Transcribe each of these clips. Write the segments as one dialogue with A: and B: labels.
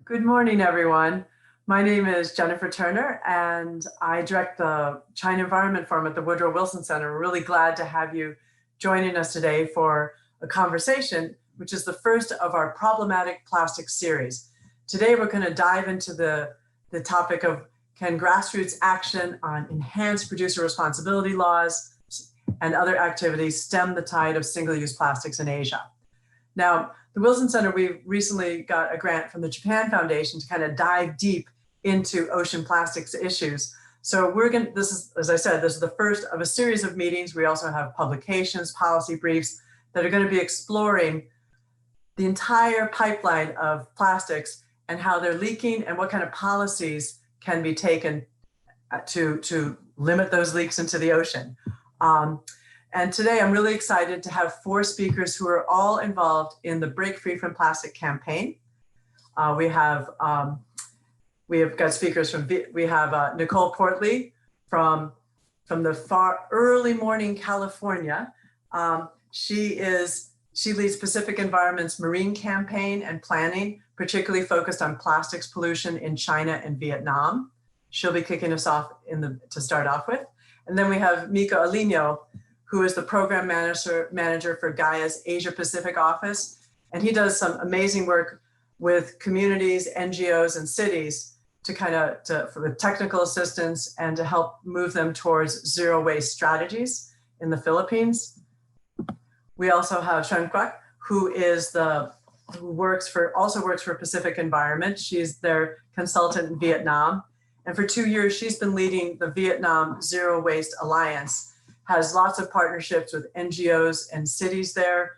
A: Good morning, everyone. My name is Jennifer Turner, and I direct the China Environment Forum at the Woodrow Wilson Center. We're really glad to have you joining us today for a conversation, which is the first of our problematic plastics series. Today, we're going to dive into the topic of can grassroots action on enhanced producer responsibility laws and other activities stem the tide of single-use plastics in Asia. Now, the Wilson Center, we recently got a grant from the Japan Foundation to kind of dive deep into ocean plastics issues. So this is, as I said, this is the first of a series of meetings. We also have publications, policy briefs that are going to be exploring the entire pipeline of plastics and how they're leaking and what kind of policies can be taken to limit those leaks into the ocean. And today I'm really excited to have 4 speakers who are all involved in the Break Free from Plastic campaign. We have got speakers from, we have Nicole Portley from the far early morning California. She leads Pacific Environment's marine campaign and planning, particularly focused on plastics pollution in China and Vietnam. She'll be kicking us off to start off with. And then we have Miko Alinho, who is the program manager for Gaia's Asia Pacific office. And he does some amazing work with communities, NGOs, and cities for technical assistance and to help move them towards zero waste strategies in the Philippines. We also have Xuan Quoc, who also works for Pacific Environment. She's their consultant in Vietnam. And for 2 years, she's been leading the Vietnam Zero Waste Alliance, has lots of partnerships with NGOs and cities there,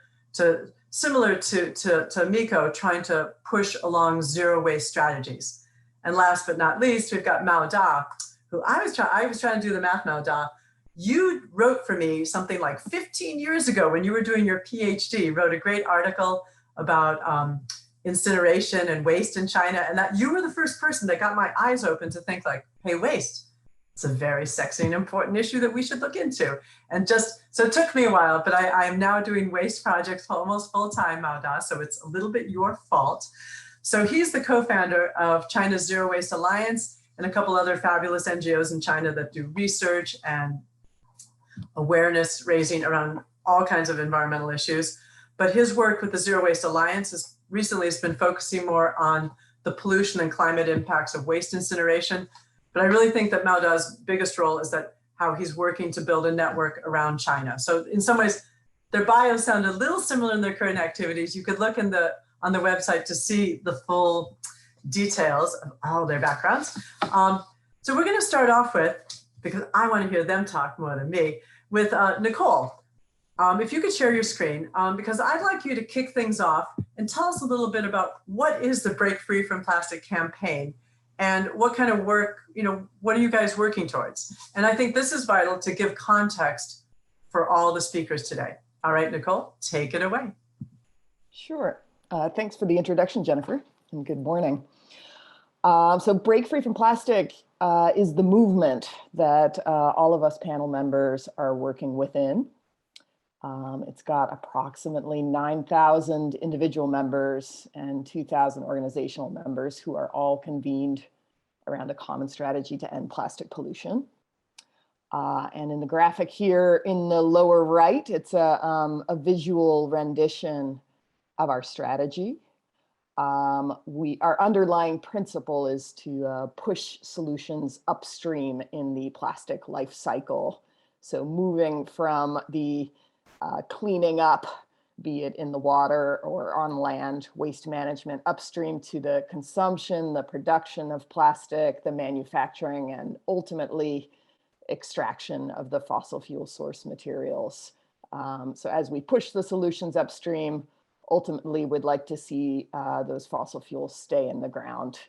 A: similar to Miko, trying to push along zero waste strategies. And last but not least, we've got Mao Da, who I was trying to do the math, Mao Da. You wrote for me something like 15 years ago when you were doing your PhD, wrote a great article about incineration and waste in China, and that you were the first person that got my eyes open to think like, hey, waste. It's a very sexy and important issue that we should look into. And so it took me a while, but I am now doing waste projects almost full time, Mao Da, so it's a little bit your fault. So he's the co-founder of China's Zero Waste Alliance and a couple other fabulous NGOs in China that do research and awareness raising around all kinds of environmental issues. But his work with the Zero Waste Alliance recently has been focusing more on the pollution and climate impacts of waste incineration. But I really think that Mao Da's biggest role is how he's working to build a network around China. So in some ways, their bios sound a little similar in their current activities. You could look on the website to see the full details of all their backgrounds. So we're going to start off with, because I want to hear them talk more than me, with Nicole. If you could share your screen, because I'd like you to kick things off and tell us a little bit about what is the Break Free from Plastic campaign and what kind of work, what are you guys working towards? And I think this is vital to give context for all the speakers today. All right, Nicole, take it away.
B: Sure. Thanks for the introduction, Jennifer, and good morning. So Break Free from Plastic is the movement that all of us panel members are working within. It's got approximately 9,000 individual members and 2,000 organizational members who are all convened around a common strategy to end plastic pollution. And in the graphic here in the lower right, it's a visual rendition of our strategy. Our underlying principle is to push solutions upstream in the plastic life cycle. So moving from the cleaning up, be it in the water or on land, waste management upstream to the consumption, the production of plastic, the manufacturing, and ultimately extraction of the fossil fuel source materials. So as we push the solutions upstream, ultimately we'd like to see those fossil fuels stay in the ground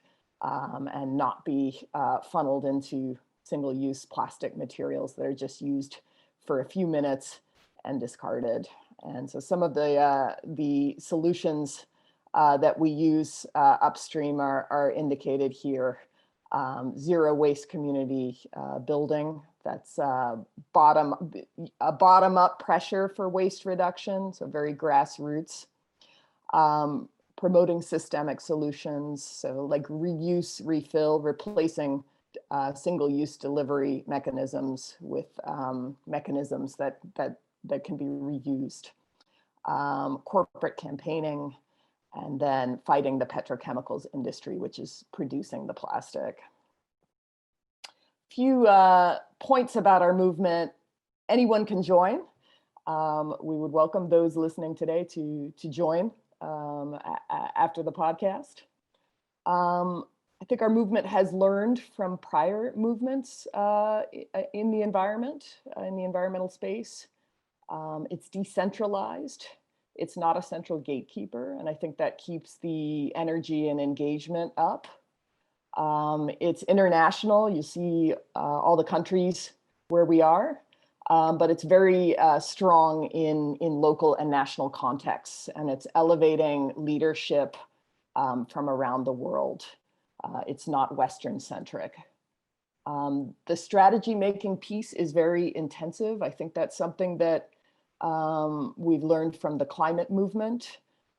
B: and not be funneled into single-use plastic materials that are just used for a few minutes and discarded. And so some of the solutions that we use upstream are indicated here. Zero waste community building, that's a bottom-up pressure for waste reduction, so very grassroots. promoting systemic solutions, so like reuse, refill, replacing single-use delivery mechanisms with mechanisms that can be reused, corporate campaigning, and then fighting the petrochemicals industry, which is producing the plastic. Few points about our movement. Anyone can join. We would welcome those listening today to join after the podcast. I think our movement has learned from prior movements in the environmental space. It's decentralized. It's not a central gatekeeper, and I think that keeps the energy and engagement up. It's international. You see all the countries where we are, but it's very strong in local and national contexts, and it's elevating leadership from around the world. It's not Western centric. The strategy making piece is very intensive. I think that's something that we've learned from the climate movement,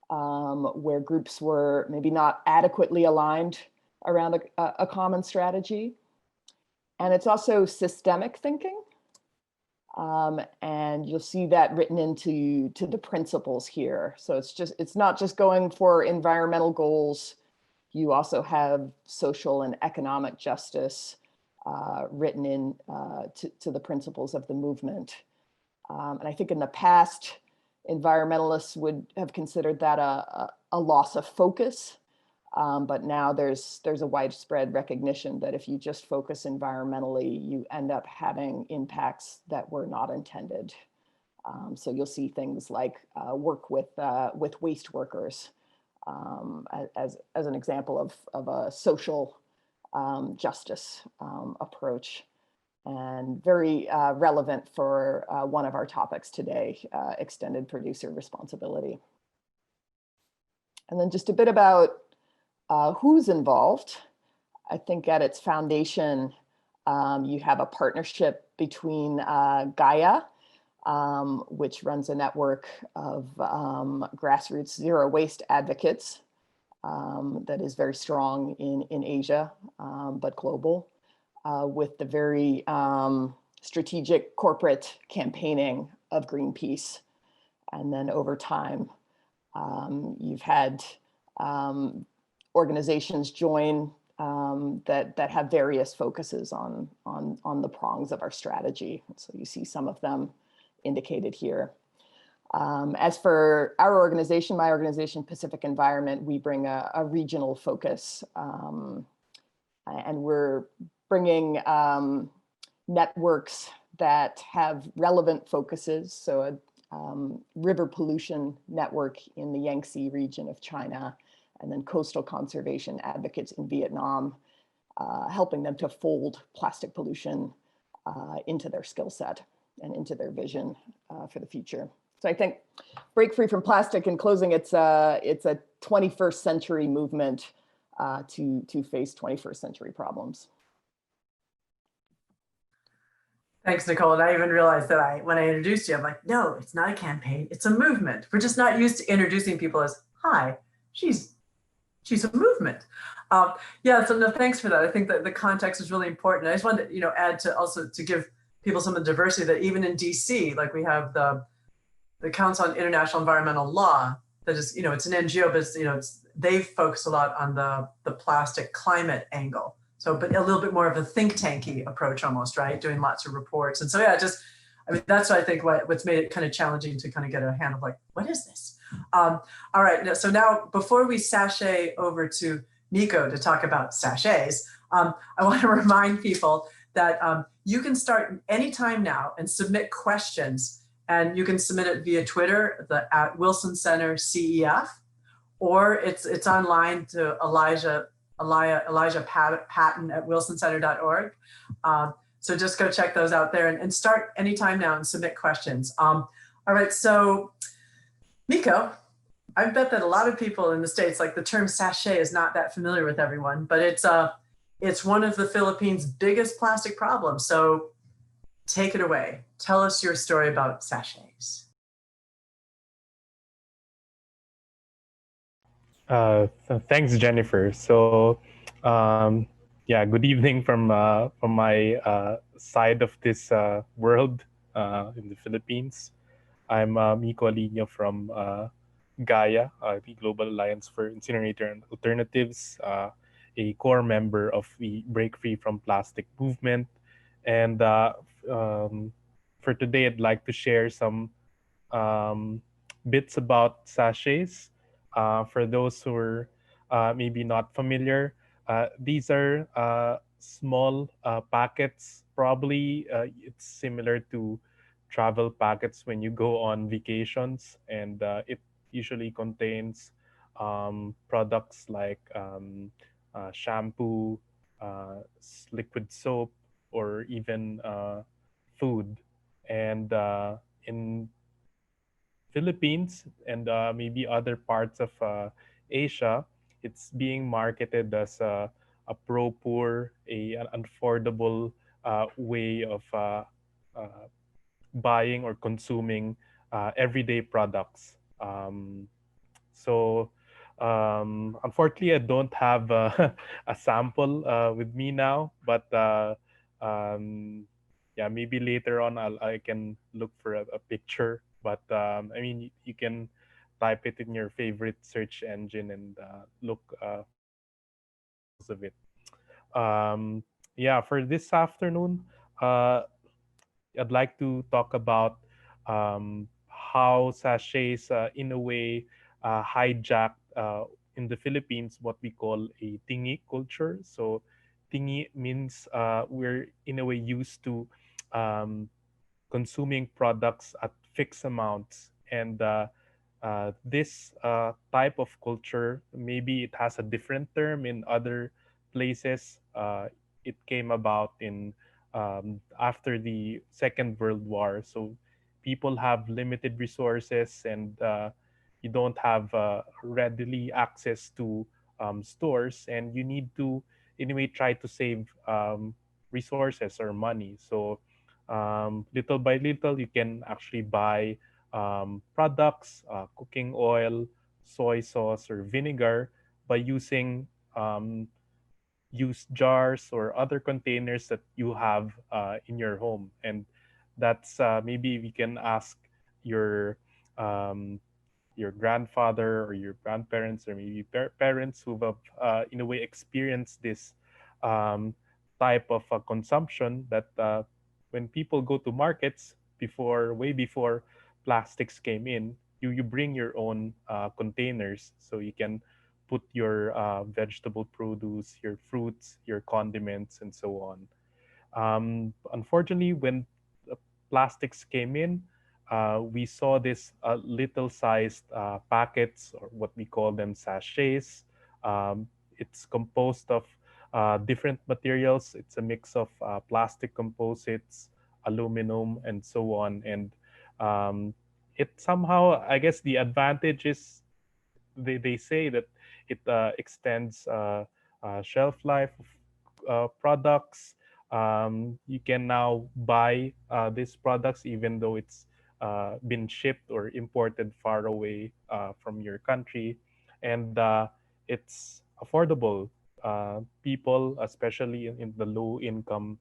B: where groups were maybe not adequately aligned around a common strategy. And it's also systemic thinking. And you'll see that written into the principles here. So it's not just going for environmental goals. You also have social and economic justice written in to the principles of the movement. And I think in the past, environmentalists would have considered that a loss of focus. But now there's a widespread recognition that if you just focus environmentally, you end up having impacts that were not intended. So you'll see things like work with waste workers as an example of a social justice approach, and very relevant for one of our topics today, extended producer responsibility. And then just a bit about who's involved. I think at its foundation, you have a partnership between Gaia, which runs a network of grassroots zero waste advocates that is very strong in Asia, but global, with the very strategic corporate campaigning of Greenpeace. And then over time, you've had organizations join that have various focuses on the prongs of our strategy. So you see some of them indicated here. As for our organization, my organization, Pacific Environment, we bring a regional focus, and we're bringing networks that have relevant focuses. So a river pollution network in the Yangtze region of China, and then coastal conservation advocates in Vietnam, helping them to fold plastic pollution into their skill set and into their vision for the future. So I think Break Free from Plastic, in closing, it's a 21st century movement to face 21st century problems.
A: Thanks, Nicole. And I even realized that when I introduced you, I'm like, no, it's not a campaign, it's a movement. We're just not used to introducing people as, hi, she's a movement. Yeah, so no, thanks for that. I think that the context is really important. I just wanted to, add to give people some of the diversity that even in DC, like we have the Council on International Environmental Law, that is, it's an NGO, but they focus a lot on the plastic climate angle. So, but a little bit more of a think tanky approach almost, right? Doing lots of reports. And so, yeah, that's what I think what's made it kind of challenging to kind of get a handle of like, what is this? All right, so now before we sachet over to Nico to talk about sachets, I want to remind people that you can start anytime now and submit questions, and you can submit it via Twitter at Wilson Center CEF, or it's online to Elijah Patton at wilsoncenter.org. So just go check those out there and start anytime now and submit questions. All right, so Nico, I bet that a lot of people in the States, like the term sachet is not that familiar with everyone, but it's one of the Philippines' biggest plastic problems. So take it away. Tell us your story about sachets.
C: Thanks, Jennifer. So, yeah, good evening from my side of this world in the Philippines. I'm Miko Alino from Gaia, the Global Alliance for Incinerator and Alternatives, a core member of the Break Free from Plastic movement. And um, for today, I'd like to share some um, bits about sachets. For those who are maybe not familiar, these are small packets. Probably it's similar to travel packets when you go on vacations, and it usually contains products like shampoo, liquid soap, or even food. And in Philippines and maybe other parts of Asia, it's being marketed as a pro-poor, an affordable way of buying or consuming everyday products. So, unfortunately, I don't have a sample with me now, but yeah, maybe later on I can look for a picture. But I mean, you can type it in your favorite search engine and look for samples of it. Um, yeah, for this afternoon, uh, I'd like to talk about how sachets, in a way, hijacked in the Philippines what we call a tingi culture. So, tingi means we're in a way used to um, consuming products at fixed amounts. And this type of culture, maybe it has a different term in other places. It came about in after the Second World War. So people have limited resources and you don't have readily access to stores, and you need to anyway try to save resources or money. So little by little, you can actually buy products, cooking oil, soy sauce, or vinegar by using used jars or other containers that you have in your home. And that's maybe we can ask your um, your grandfather or your grandparents or maybe parents who have in a way experienced this um, type of consumption that when people go to markets before way before plastics came in, you bring your own containers so you can put your vegetable produce, your fruits, your condiments, and so on. Unfortunately, when plastics came in, we saw this little sized packets, or what we call them sachets. It's composed of different materials. It's a mix of plastic composites, aluminum, and so on. And um, it somehow, I guess, the advantage is they say that it extends shelf life of products. You can now buy these products even though it's been shipped or imported far away from your country, and it's affordable. People, especially in the low income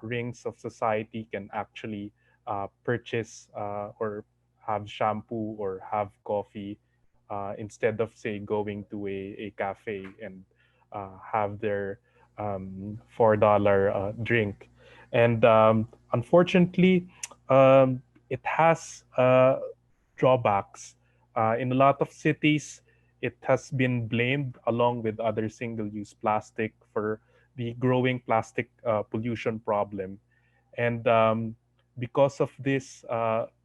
C: rings of society, can actually purchase or have shampoo or have coffee instead of say going to a cafe and have their $4 drink. And unfortunately, it has drawbacks. In a lot of cities, it has been blamed along with other single-use plastic for the growing plastic pollution problem. And because of this,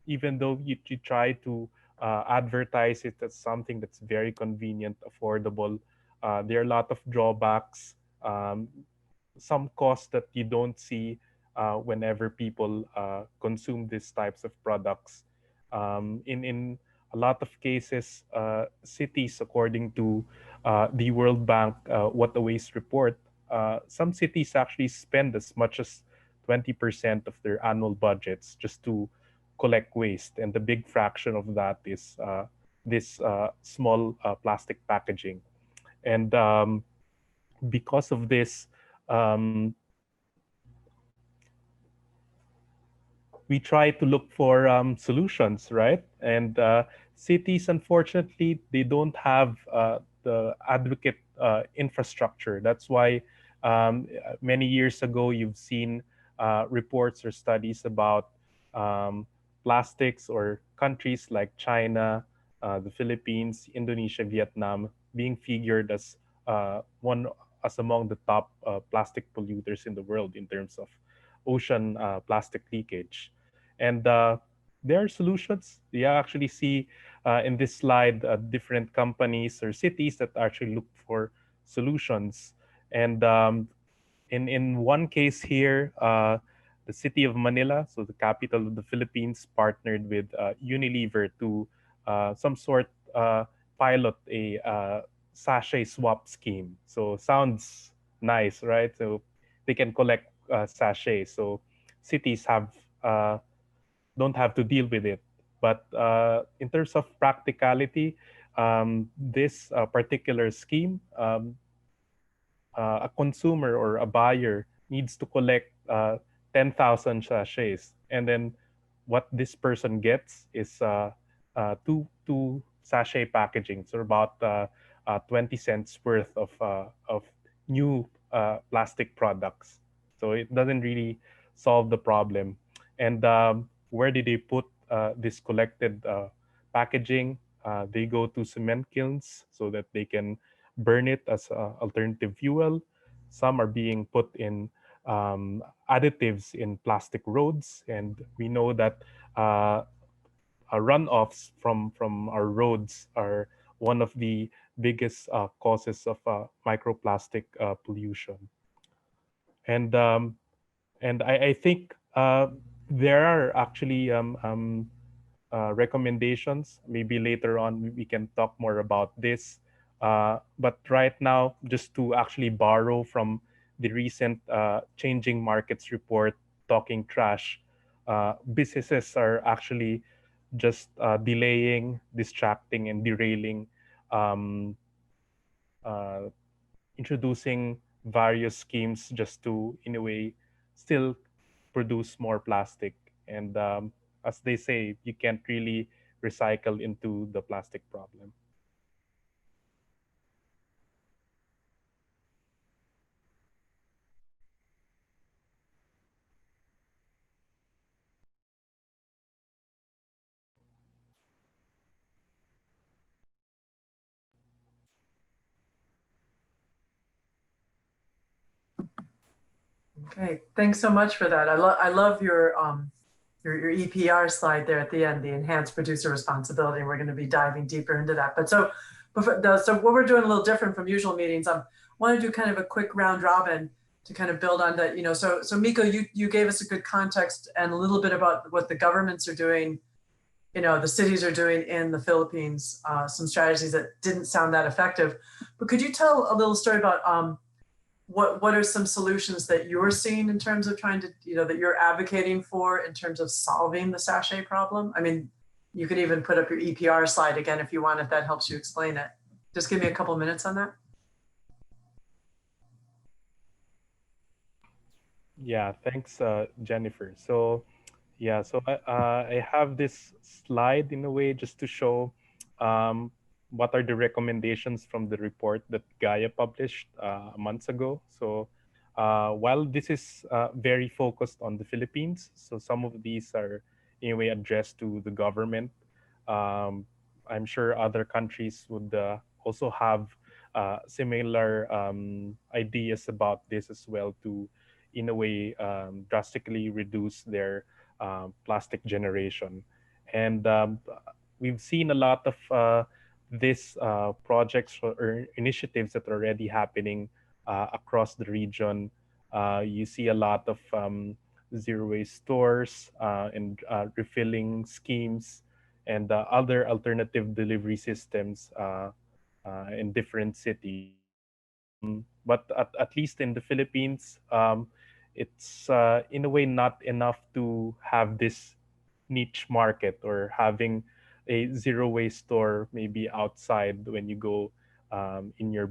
C: even though you try to advertise it as something that's very convenient, affordable, there are a lot of drawbacks, um, some costs that you don't see whenever people consume these types of products. In a lot of cases, cities, according to the World Bank What a Waste report, some cities actually spend as much as 20% of their annual budgets just to collect waste, and the big fraction of that is this small plastic packaging. And because of this, um, we try to look for solutions, right? And cities, unfortunately, they don't have the adequate infrastructure. That's why many years ago, you've seen reports or studies about um, plastics or countries like China, the Philippines, Indonesia, Vietnam being figured one as among the top plastic polluters in the world in terms of ocean plastic leakage. And there are solutions. You actually see in this slide different companies or cities that actually look for solutions. And in one case here, the city of Manila, so the capital of the Philippines, partnered with Unilever to some sort pilot a sachet swap scheme. So sounds nice, right? So they can collect sachets. So cities uh, don't have to deal with it. But in terms of practicality, this particular scheme, a consumer or a buyer needs to collect 10,000 sachets. And then what this person gets is two sachet packaging, so about 20 cents worth of new plastic products. So it doesn't really solve the problem. And where did they put this collected packaging? They go to cement kilns so that they can burn it as alternative fuel. Some are being put in additives in plastic roads, and we know that uh, runoffs from our roads are one of the biggest causes of microplastic pollution. And I think there are actually recommendations. Maybe later on we can talk more about this. But right now, just to actually borrow from the recent Changing Markets report, Talking Trash, businesses are actually just delaying, distracting, and derailing, um, uh, introducing various schemes just to, in a way, still produce more plastic. And as they say, you can't really recycle into the plastic problem.
A: Okay, thanks so much for that. I love your EPR slide there at the end, the enhanced producer responsibility. We're going to be diving deeper into that. But so what we're doing a little different from usual meetings. I want to do kind of a quick round robin to kind of build on that. So Miko, you gave us a good context and a little bit about what the governments are doing. The cities are doing in the Philippines, some strategies that didn't sound that effective. But could you tell a little story about what are some solutions that you're seeing in terms of trying to, that you're advocating for in terms of solving the sachet problem? I mean, you could even put up your EPR slide again if you want, if that helps you explain it. Just give me a couple minutes on that.
C: Yeah, thanks, Jennifer. So, yeah, so I have this slide in a way just to show um, what are the recommendations from the report that Gaia published months ago. So, while this is very focused on the Philippines, so some of these are in a way addressed to the government. Um, I'm sure other countries would also have similar ideas about this as well to in a way drastically reduce their plastic generation. And we've seen a lot of these projects or initiatives that are already happening across the region. You see a lot of zero waste stores and refilling schemes and other alternative delivery systems in different cities. But at least in the Philippines, it's in a way not enough to have this niche market or having a zero waste store maybe outside when you go in your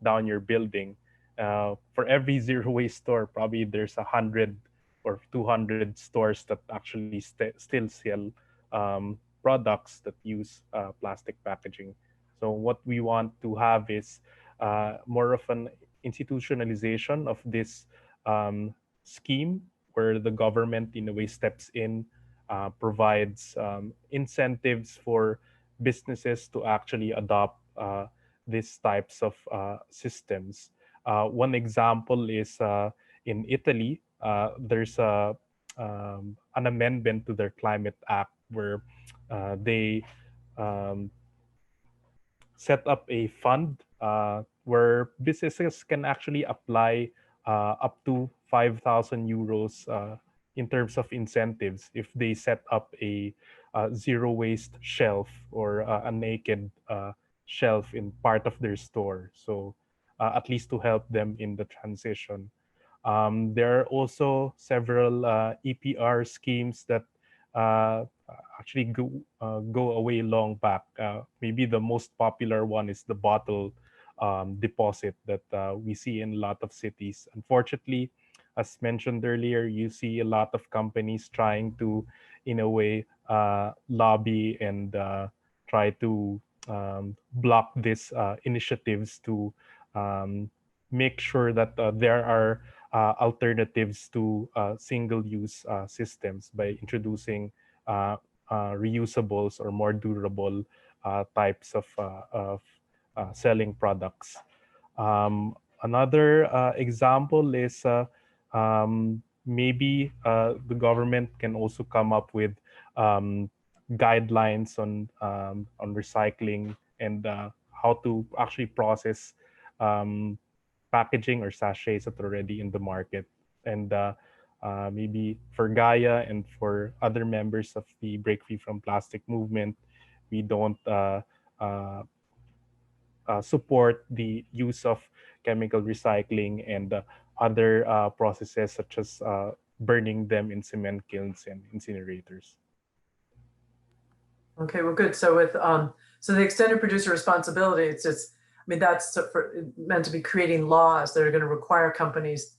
C: down your building. For every zero waste store, probably there's 100 or 200 stores that actually still sell products that use plastic packaging. So what we want to have is more of an institutionalization of this scheme where the government in a way steps in, provides incentives for businesses to actually adopt these types of systems. One example is in Italy, there's an amendment to their Climate Act where they um, set up a fund where businesses can actually apply up to 5,000 euros in terms of incentives if they set up a zero waste shelf or a naked shelf in part of their store. So at least to help them in the transition. There are also several EPR schemes that uh, actually go away long back. Maybe the most popular one is the bottle deposit that we see in a lot of cities. Unfortunately, as mentioned earlier, you see a lot of companies trying to, in a way, lobby and try to block these initiatives to um, make sure that there are alternatives to single-use systems by introducing uh, reusables or more durable types of selling products. Another example is maybe the government can also come up with guidelines on recycling and how to actually process um, packaging or sachets that are already in the market. And maybe for Gaia and for other members of the Break Free from Plastic movement, we don't uh, support the use of chemical recycling and other processes such as burning them in cement kilns and incinerators.
A: Okay, well, good. So with so the extended producer responsibility, it's just, I mean, that's meant to be creating laws that are going to require companies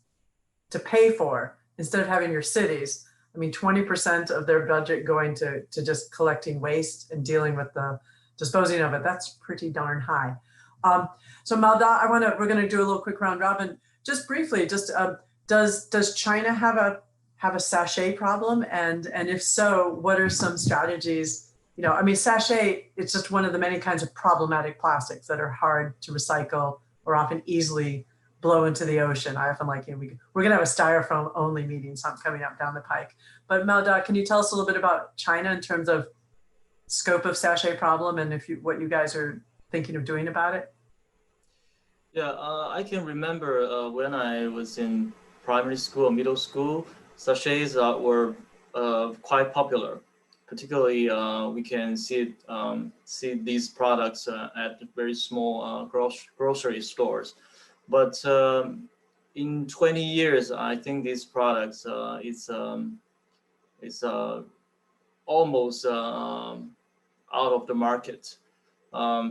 A: to pay for instead of having your cities. I mean, 20% of their budget going to just collecting waste and dealing with the disposing of it. That's pretty darn high. So Malda, we're going to do a little quick round robin. Just briefly, just does China have a sachet problem? And if so, what are some strategies? You know, I mean, sachet, it's just one of the many kinds of problematic plastics that are hard to recycle or often easily blow into the ocean. I often like, you know, we're gonna have a styrofoam only meeting coming up down the pike. But Melda, can you tell us a little bit about China in terms of scope of sachet problem and what you guys are thinking of doing about it?
D: Yeah, I can remember when I was in primary school, middle school, sachets were quite popular. Particularly, we can see these products at very small grocery stores. But in 20 years, I think these products is almost out of the market.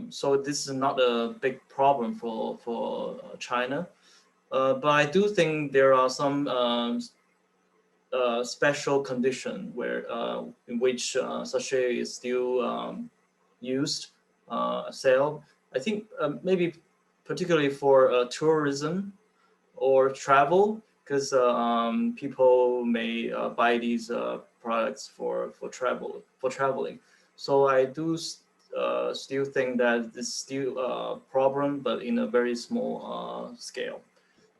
D: So this is not a big problem for China. But I do think there are some special condition where in which sachet is still used, sale. I think maybe particularly for tourism or travel, because people may buy these products for traveling. So I do still think that it's still a problem, but in a very small scale.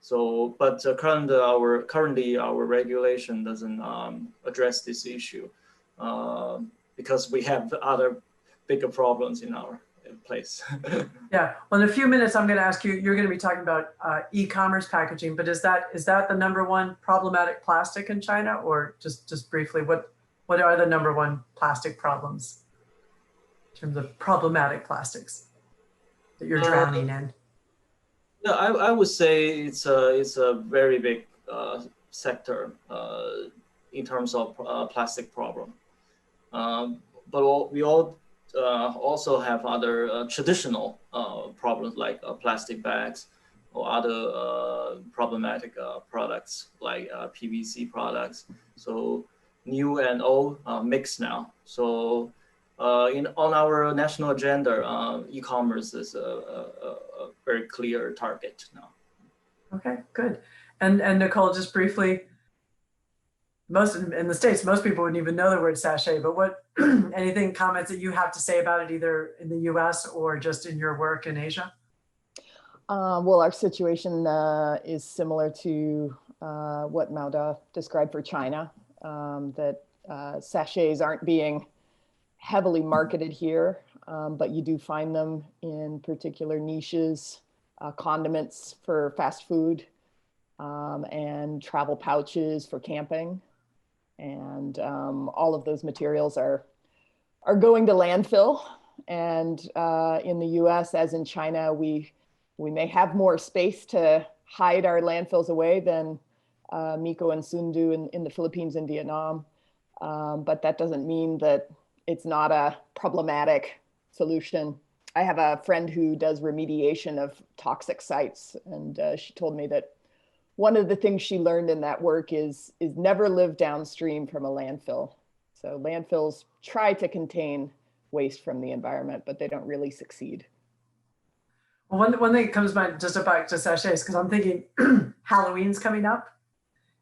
D: So, but currently our regulation doesn't address this issue because we have other bigger problems in our place.
A: Yeah, well, in a few minutes, I'm going to ask you, you're going to be talking about e-commerce packaging, but is that the number one problematic plastic in China? Or just briefly, what are the number one plastic problems in terms of problematic plastics that you're drowning in?
D: Yeah, I would say it's a very big sector in terms of plastic problem. But we all also have other traditional problems like plastic bags or other problematic products like PVC products. So new and old mix now. So on our national agenda, e-commerce is a very clear target now.
A: Okay, good. And Nicole, just briefly, most in the States, most people wouldn't even know the word sachet, but what comments that you have to say about it, either in the US or just in your work in Asia?
B: Well, our situation is similar to what Mauda described for China, that sachets aren't being heavily marketed here, but you do find them in particular niches, condiments for fast food, and travel pouches for camping. And all of those materials are going to landfill. And in the US, as in China, we may have more space to hide our landfills away than Miko and Sundu in the Philippines and Vietnam. But that doesn't mean that it's not a problematic solution. I have a friend who does remediation of toxic sites, and she told me that one of the things she learned in that work is never live downstream from a landfill. So landfills try to contain waste from the environment, but they don't really succeed.
A: Well, one thing that comes to mind, just back to sachets, because I'm thinking Halloween's coming up,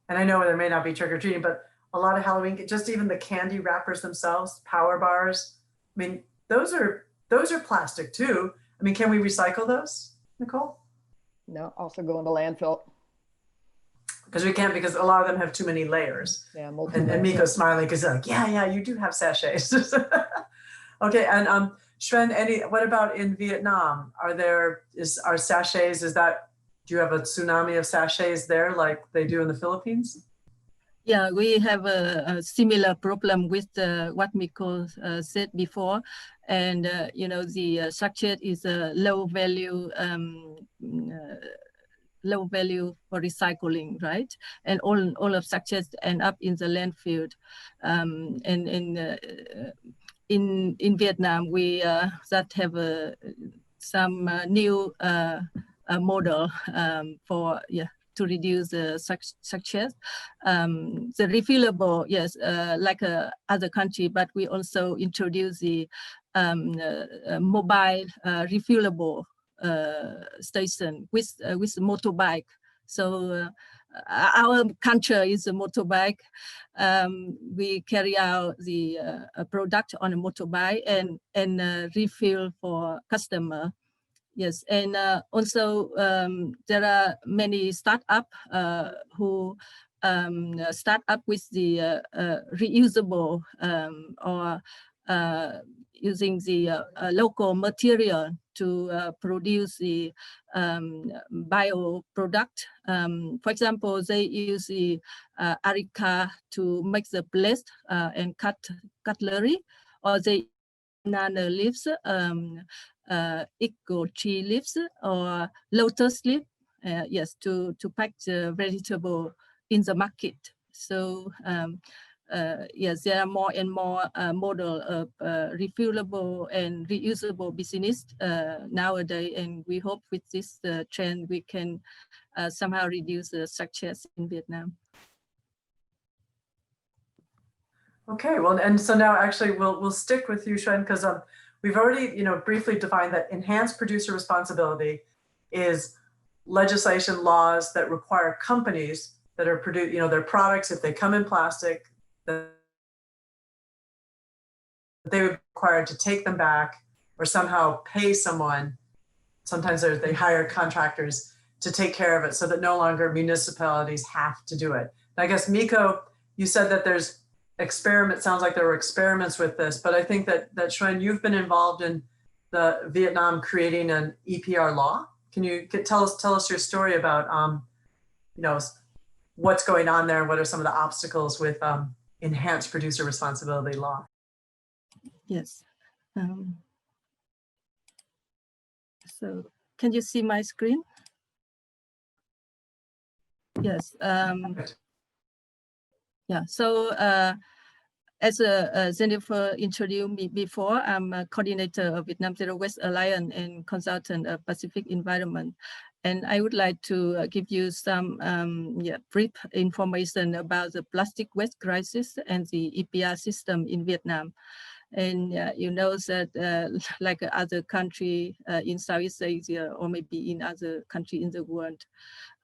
A: and I know there may not be trick-or-treating, but a lot of Halloween, just even the candy wrappers themselves, power bars, I mean, those are plastic too. I mean, can we recycle those, Nicole?
B: No, also go in the landfill.
A: Because we can't, because a lot of them have too many layers.
B: Yeah,
A: and Miko's smiling because like, yeah, you do have sachets. Okay, and Xuan, what about in Vietnam? Are sachets, do you have a tsunami of sachets there like they do in the Philippines?
E: Yeah, we have a similar problem with what Miko said before. And, the sachet is a low value for recycling, right? And all of sachets end up in the landfill. In Vietnam, we that have some new model to reduce the sachets. The refillable, yes, like other country, but we also introduce the mobile refillable station with motorbike. So our culture is a motorbike. We carry out the product on a motorbike and refill for customer. Yes, and also there are many startups who start up with the reusable or using the local material to produce the bio product. For example, they use the areca to make the blade and cutlery, or they banana leaves, eco tree leaves, or lotus leaf, yes, to pack the vegetable in the market. So yes, there are more and more model of refillable and reusable business nowadays, and we hope with this trend we can somehow reduce the sachets in Vietnam.
A: Okay, well, and so now actually we'll stick with you, Xuan, because we've already briefly defined that enhanced producer responsibility is legislation, laws that require companies that are their products, if they come in plastic, that they would be required to take them back or somehow pay someone. Sometimes they hire contractors to take care of it so that no longer municipalities have to do it. And I guess, Miko, you said that there's sounds like there were experiments with this, but I think that Xuan, you've been involved in the Vietnam creating an EPR law. Can you tell us your story about what's going on there and what are some of the obstacles with enhanced producer responsibility law?
E: Yes. So can you see my screen? Yes. Yeah. So as Jennifer introduced me before, I'm a coordinator of Vietnam Zero Waste Alliance and consultant of Pacific Environment. And I would like to give you some brief information about the plastic waste crisis and the EPR system in Vietnam. And you know that like other country in Southeast Asia or maybe in other country in the world,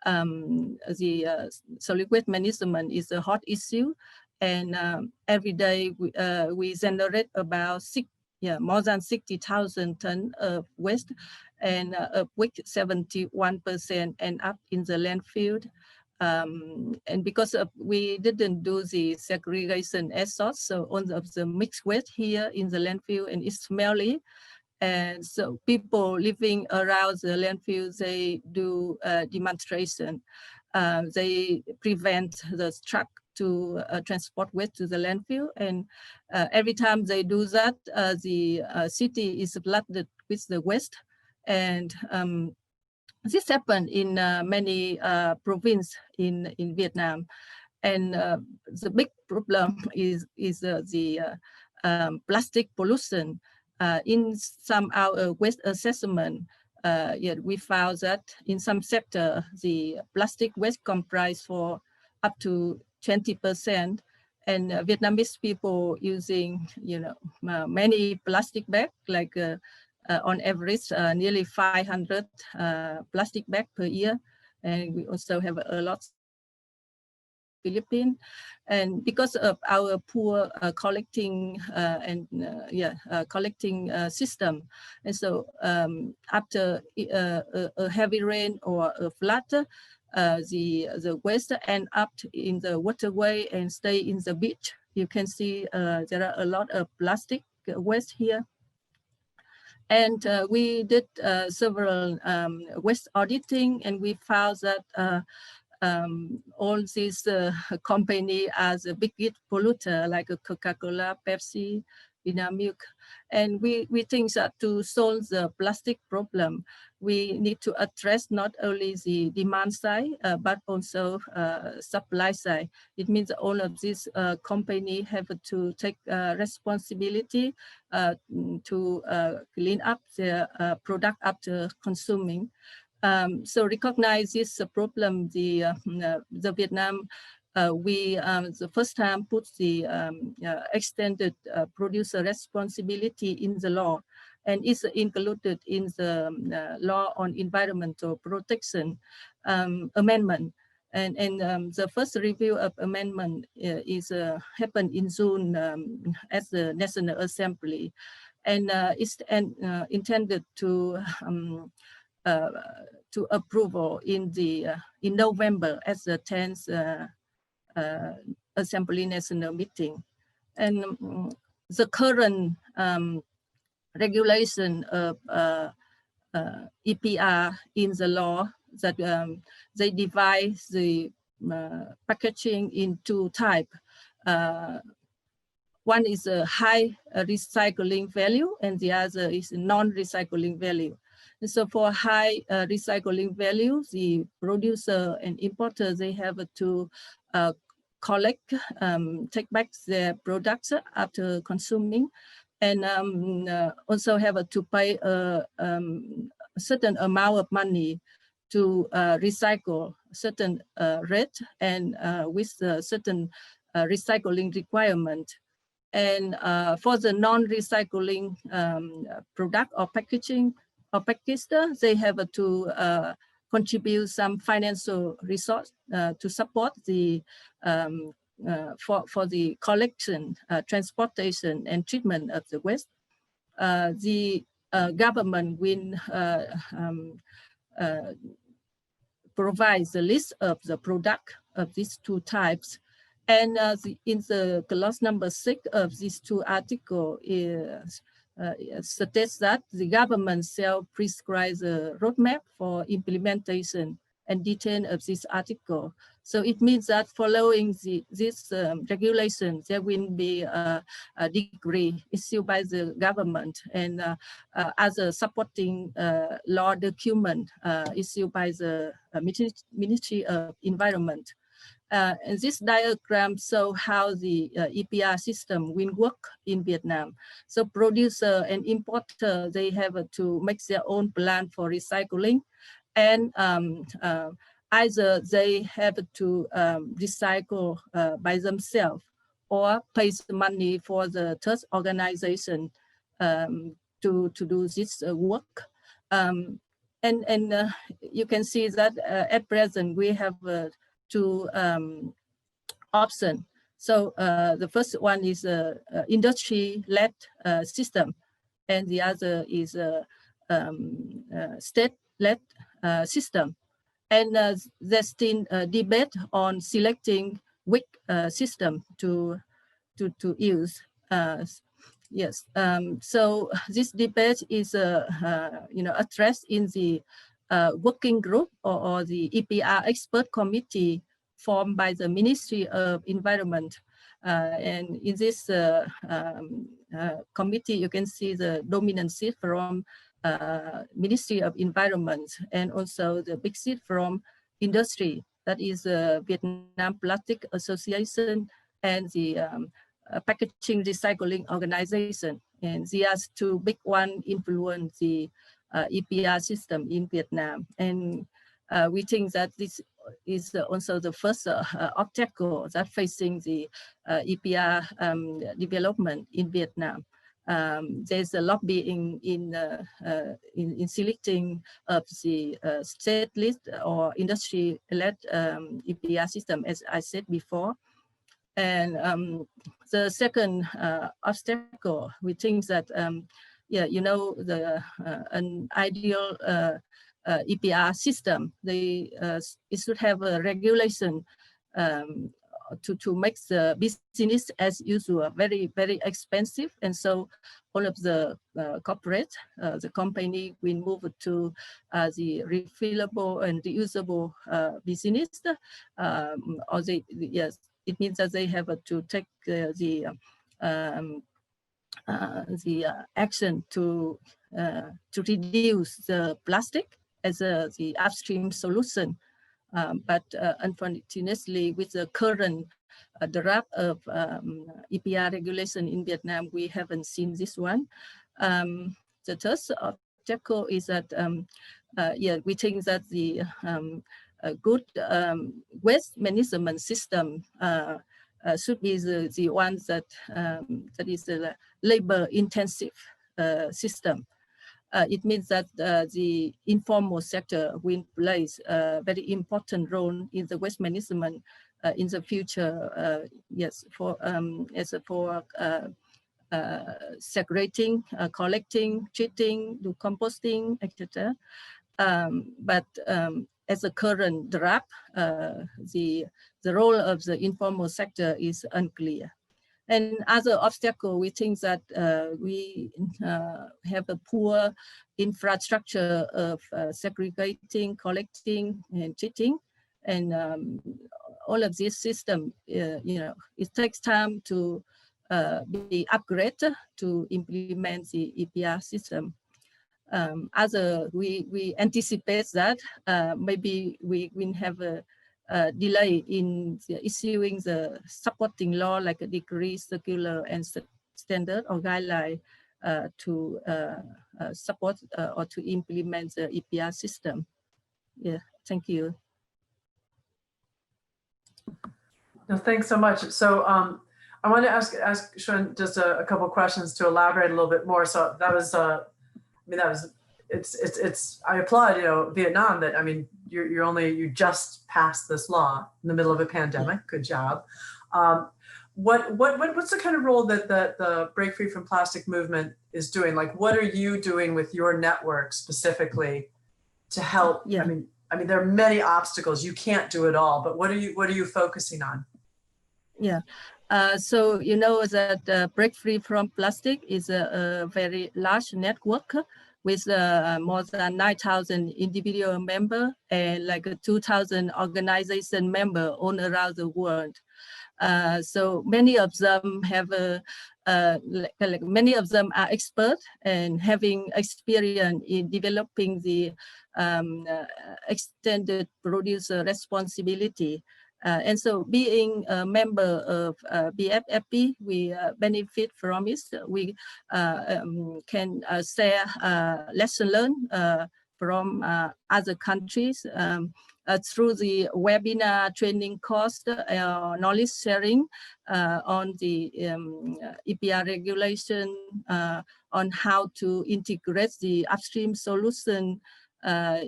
E: the solid waste management is a hot issue. And every day we generate about more than 60,000 tons of waste, and of which 71% end up in the landfill. And because we didn't do the segregation as such, so all of the mixed waste here in the landfill, and it's smelly. And so people living around the landfill, they do demonstration. They prevent the truck to transport waste to the landfill. And every time they do that, the city is flooded with the waste. And this happened in many provinces in Vietnam. And the big problem is the plastic pollution. In some our waste assessment, we found that in some sector, the plastic waste comprise for up to 20%, and Vietnamese people using, many plastic bags, like on average, nearly 500 plastic bags per year. And we also have a lot Philippines, and because of our poor collecting collecting system, and so after a heavy rain or a flood, the waste end up in the waterway and stay in the beach. You can see there are a lot of plastic waste here. And we did several waste auditing, and we found that all these companies as a big polluter, like Coca-Cola, Pepsi, Vinamilk. And we think that to solve the plastic problem, we need to address not only the demand side, but also supply side. It means all of these companies have to take responsibility to clean up their product after consuming. So recognize this problem. The Vietnam, we the first time put the extended producer responsibility in the law, and is included in the law on environmental protection amendment. And the first review of amendment is happened in June at the National Assembly, and it's intended to approval in November at the 10th Assembly National Meeting. And the current regulation of EPR in the law, that they divide the packaging in two types. One is a high recycling value, and the other is non-recycling value. And so for high recycling value, the producer and importer, they have to collect, take back their products after consuming, and also have to pay a certain amount of money to recycle certain rate and with a certain recycling requirement. And for the non-recycling product or packaging or packager, they have to contribute some financial resource to support the for the collection, transportation, and treatment of the waste. The government will provide the list of the product of these two types. And in the clause number 6 of these two articles is suggests that the government shall prescribe a roadmap for implementation and detail of this article. So it means that following this regulation, there will be a decree issued by the government, and as a supporting law document issued by the Ministry of Environment. And this diagram shows how the EPR system will work in Vietnam. So producer and importer, they have to make their own plan for recycling, and either they have to recycle by themselves or pay some money for the third organization to do this work. And you can see that at present we have two options. So the first one is a industry-led system, and the other is a state-led system. And there's still a debate on selecting which system to use. Yes, so this debate is addressed in the working group or the EPR expert committee formed by the Ministry of Environment. And in this committee, you can see the dominant seat from Ministry of Environment, and also the big seat from industry, that is the Vietnam Plastic Association and the Packaging Recycling Organization. And these two big ones influence the EPR system in Vietnam. And we think that this is also the first obstacle that facing the EPR development in Vietnam. There's a lobbying in selecting of the state list or industry-led EPR system, as I said before. And the second obstacle, we think that, an ideal EPR system, it should have a regulation to make the business as usual very, very expensive. And so all of the corporate, the company will move to the refillable and reusable business, or yes, it means that they have to take the action to reduce the plastic as the upstream solution. But unfortunately, with the current draft of EPR regulation in Vietnam, we haven't seen this one. The third obstacle is that, we think that the a good waste management system should be the ones that is a labor-intensive system. It means that the informal sector will play a very important role in the waste management in the future. Yes, for segregating, collecting, treating, do composting, etc. But as a current draft, the role of the informal sector is unclear. And other obstacle, we think that we have a poor infrastructure of segregating, collecting, and treating, and all of this system, it takes time to be upgraded to implement the EPR system. We anticipate that maybe we will have a delay in issuing the supporting law, like a decree, circular, and standard or guideline to support or to implement the EPR system. Yeah, thank you.
A: No, thanks so much. So I want to ask Xuan just a couple of questions to elaborate a little bit more. So that was, I applaud, Vietnam, that, you just passed this law in the middle of a pandemic. Good job. What's the kind of role that the Break Free from Plastic movement is doing? Like, what are you doing with your network specifically to help?
E: Yeah.
A: There are many obstacles. You can't do it all, but what are you focusing on?
E: Yeah. So you know that Break Free from Plastic is a very large network with more than 9,000 individual members and like 2,000 organization members all around the world. So many of them have many of them are experts and having experience in developing the extended producer responsibility. And so being a member of BFFP, we benefit from it. We can share lesson learned from other countries through the webinar training course, knowledge sharing on the EPR regulation, on how to integrate the upstream solution, how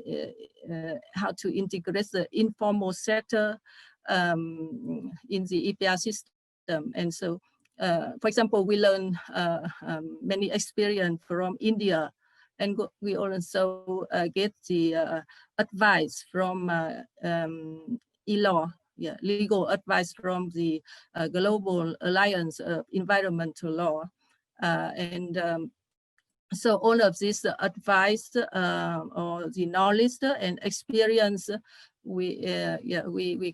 E: to integrate the informal sector in the EPR system. And so, for example, we learn many experience from India, and we also get the advice from ELAW, legal advice from the Global Alliance of Environmental Law. So all of this advice or the knowledge and experience, we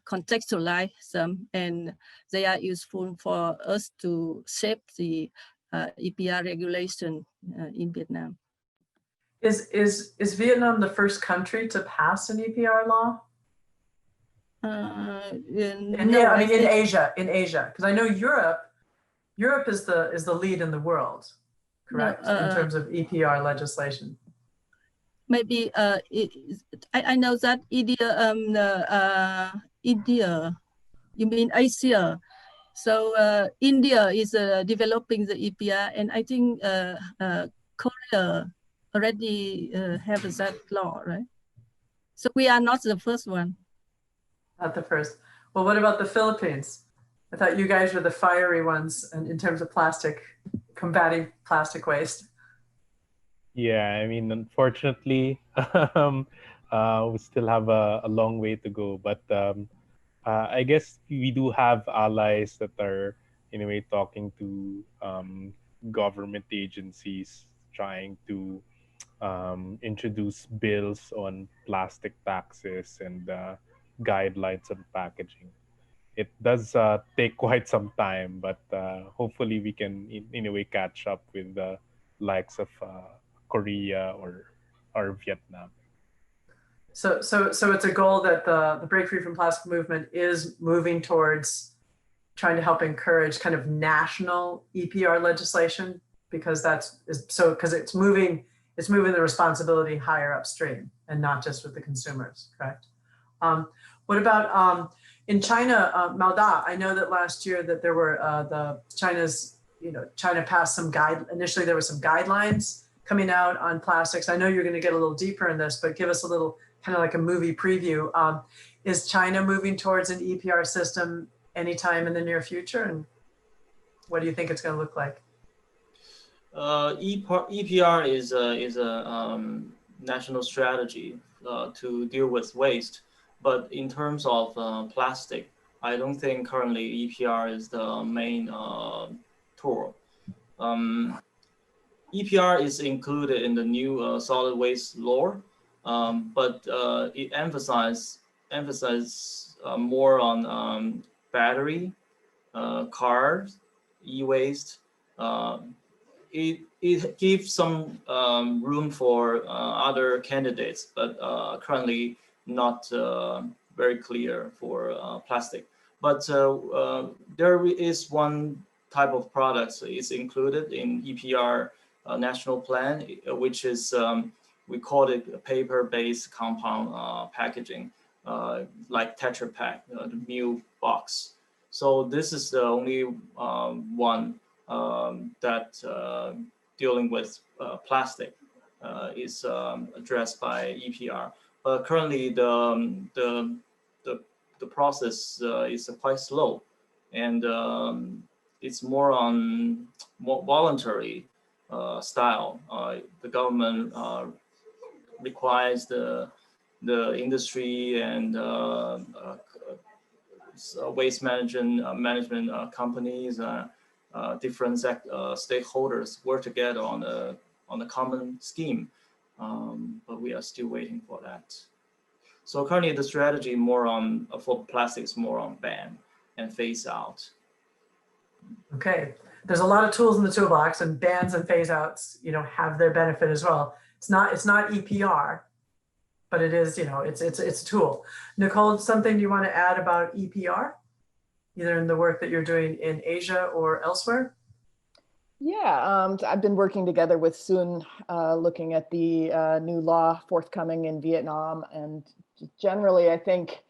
E: contextualize them, and they are useful for us to shape the EPR regulation in Vietnam.
A: Is Vietnam the first country to pass an EPR law?
E: No,
A: Yeah, I mean in Asia, because I know Europe is the lead in the world, correct?
E: No,
A: in terms of EPR legislation.
E: Maybe I know that India, you mean Asia? So India is developing the EPR, and I think Korea already have that law, right? So we are not the first one.
A: Not the first. Well, what about the Philippines? I thought you guys were the fiery ones in terms of combating plastic waste.
C: Yeah, I mean, unfortunately, we still have a long way to go. But I guess we do have allies that are, in a way, talking to government agencies, trying to introduce bills on plastic taxes and guidelines on packaging. It does take quite some time, but hopefully we can, in a way, catch up with the likes of Korea or Vietnam.
A: So it's a goal that the Break Free from Plastic movement is moving towards trying to help encourage kind of national EPR legislation, because it's moving the responsibility higher upstream and not just with the consumers, correct? What about in China, Malda? I know that last year that there were China passed initially there were some guidelines coming out on plastics. I know you're going to get a little deeper in this, but give us a little kind of like a movie preview. Is China moving towards an EPR system anytime in the near future? And what do you think it's going to look like?
D: EPR is a national strategy to deal with waste. But in terms of plastic, I don't think currently EPR is the main tool. EPR is included in the new solid waste law, but it emphasizes more on battery, cars, e-waste. It gives some room for other candidates, but currently not very clear for plastic. But there is one type of products is included in EPR national plan, which is, we call it paper-based compound packaging, like Tetra Pak, the meal box. So this is the only one that dealing with plastic is addressed by EPR. But currently the process is quite slow, and it's more voluntary style. The government requires the industry and waste management companies, different stakeholders work together on a common scheme, but we are still waiting for that. So currently the strategy for plastics more on ban and phase out.
A: Okay, there's a lot of tools in the toolbox, and bans and phase outs, have their benefit as well. It's not EPR, but it is, you know, it's a tool. Nicole, something you want to add about EPR, either in the work that you're doing in Asia or elsewhere?
B: Yeah, I've been working together with Sun, looking at the new law forthcoming in Vietnam. And generally, I think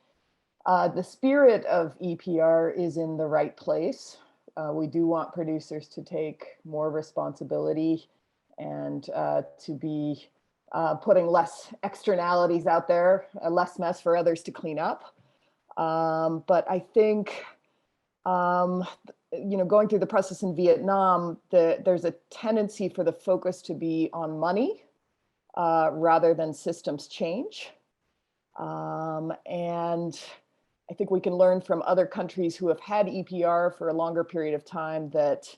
B: the spirit of EPR is in the right place. We do want producers to take more responsibility and to be putting less externalities out there, less mess for others to clean up. But I think, you know, going through the process in Vietnam, there's a tendency for the focus to be on money rather than systems change. And I think we can learn from other countries who have had EPR for a longer period of time that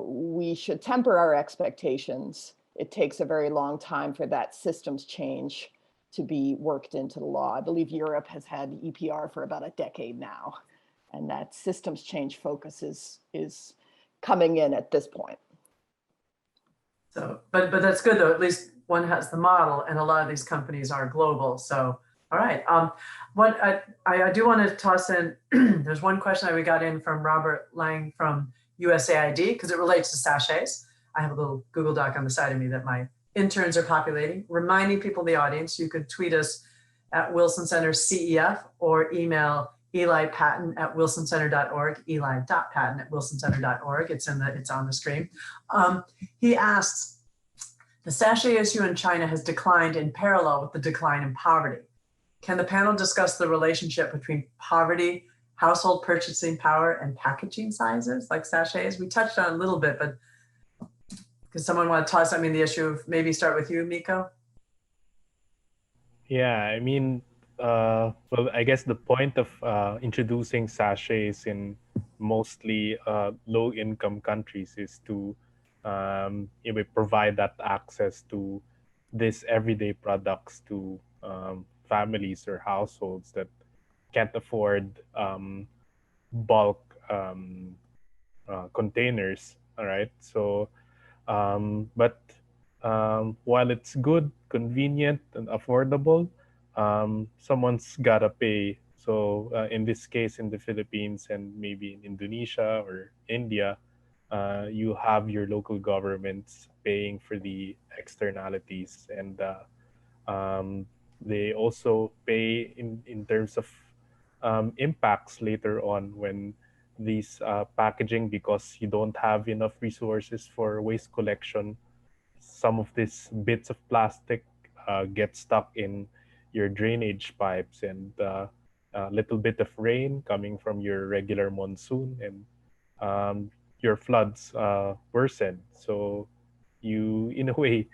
B: we should temper our expectations. It takes a very long time for that systems change to be worked into the law. I believe Europe has had EPR for about a decade now, and that systems change focus is coming in at this point.
A: So, but that's good though. At least one has the model, and a lot of these companies are global. So, all right. What I do want to toss in. There's one question we got in from Robert Lang from USAID because it relates to sachets. I have a little Google Doc on the side of me that my interns are populating. Reminding people in the audience, you could tweet us at Wilson Center CEF or email Eli Patton at wilsoncenter.org, eli.patton at wilsoncenter.org. It's on the screen. He asks, the sachet issue in China has declined in parallel with the decline in poverty. Can the panel discuss the relationship between poverty, household purchasing power, and packaging sizes like sachets? We touched on it a little bit, but does someone want to toss, the issue of, maybe start with you, Miko?
C: Yeah, I mean, well, I guess the point of introducing sachets in mostly low-income countries is to provide that access to these everyday products to families or households that can't afford bulk containers. All right, so but while it's good, convenient, and affordable, someone's gotta pay. So in this case, in the Philippines and maybe in Indonesia or India, you have your local governments paying for the externalities, and they also pay in terms of impacts later on when these packaging, because you don't have enough resources for waste collection. Some of these bits of plastic get stuck in your drainage pipes, and a little bit of rain coming from your regular monsoon, and your floods worsen. So you, in a way,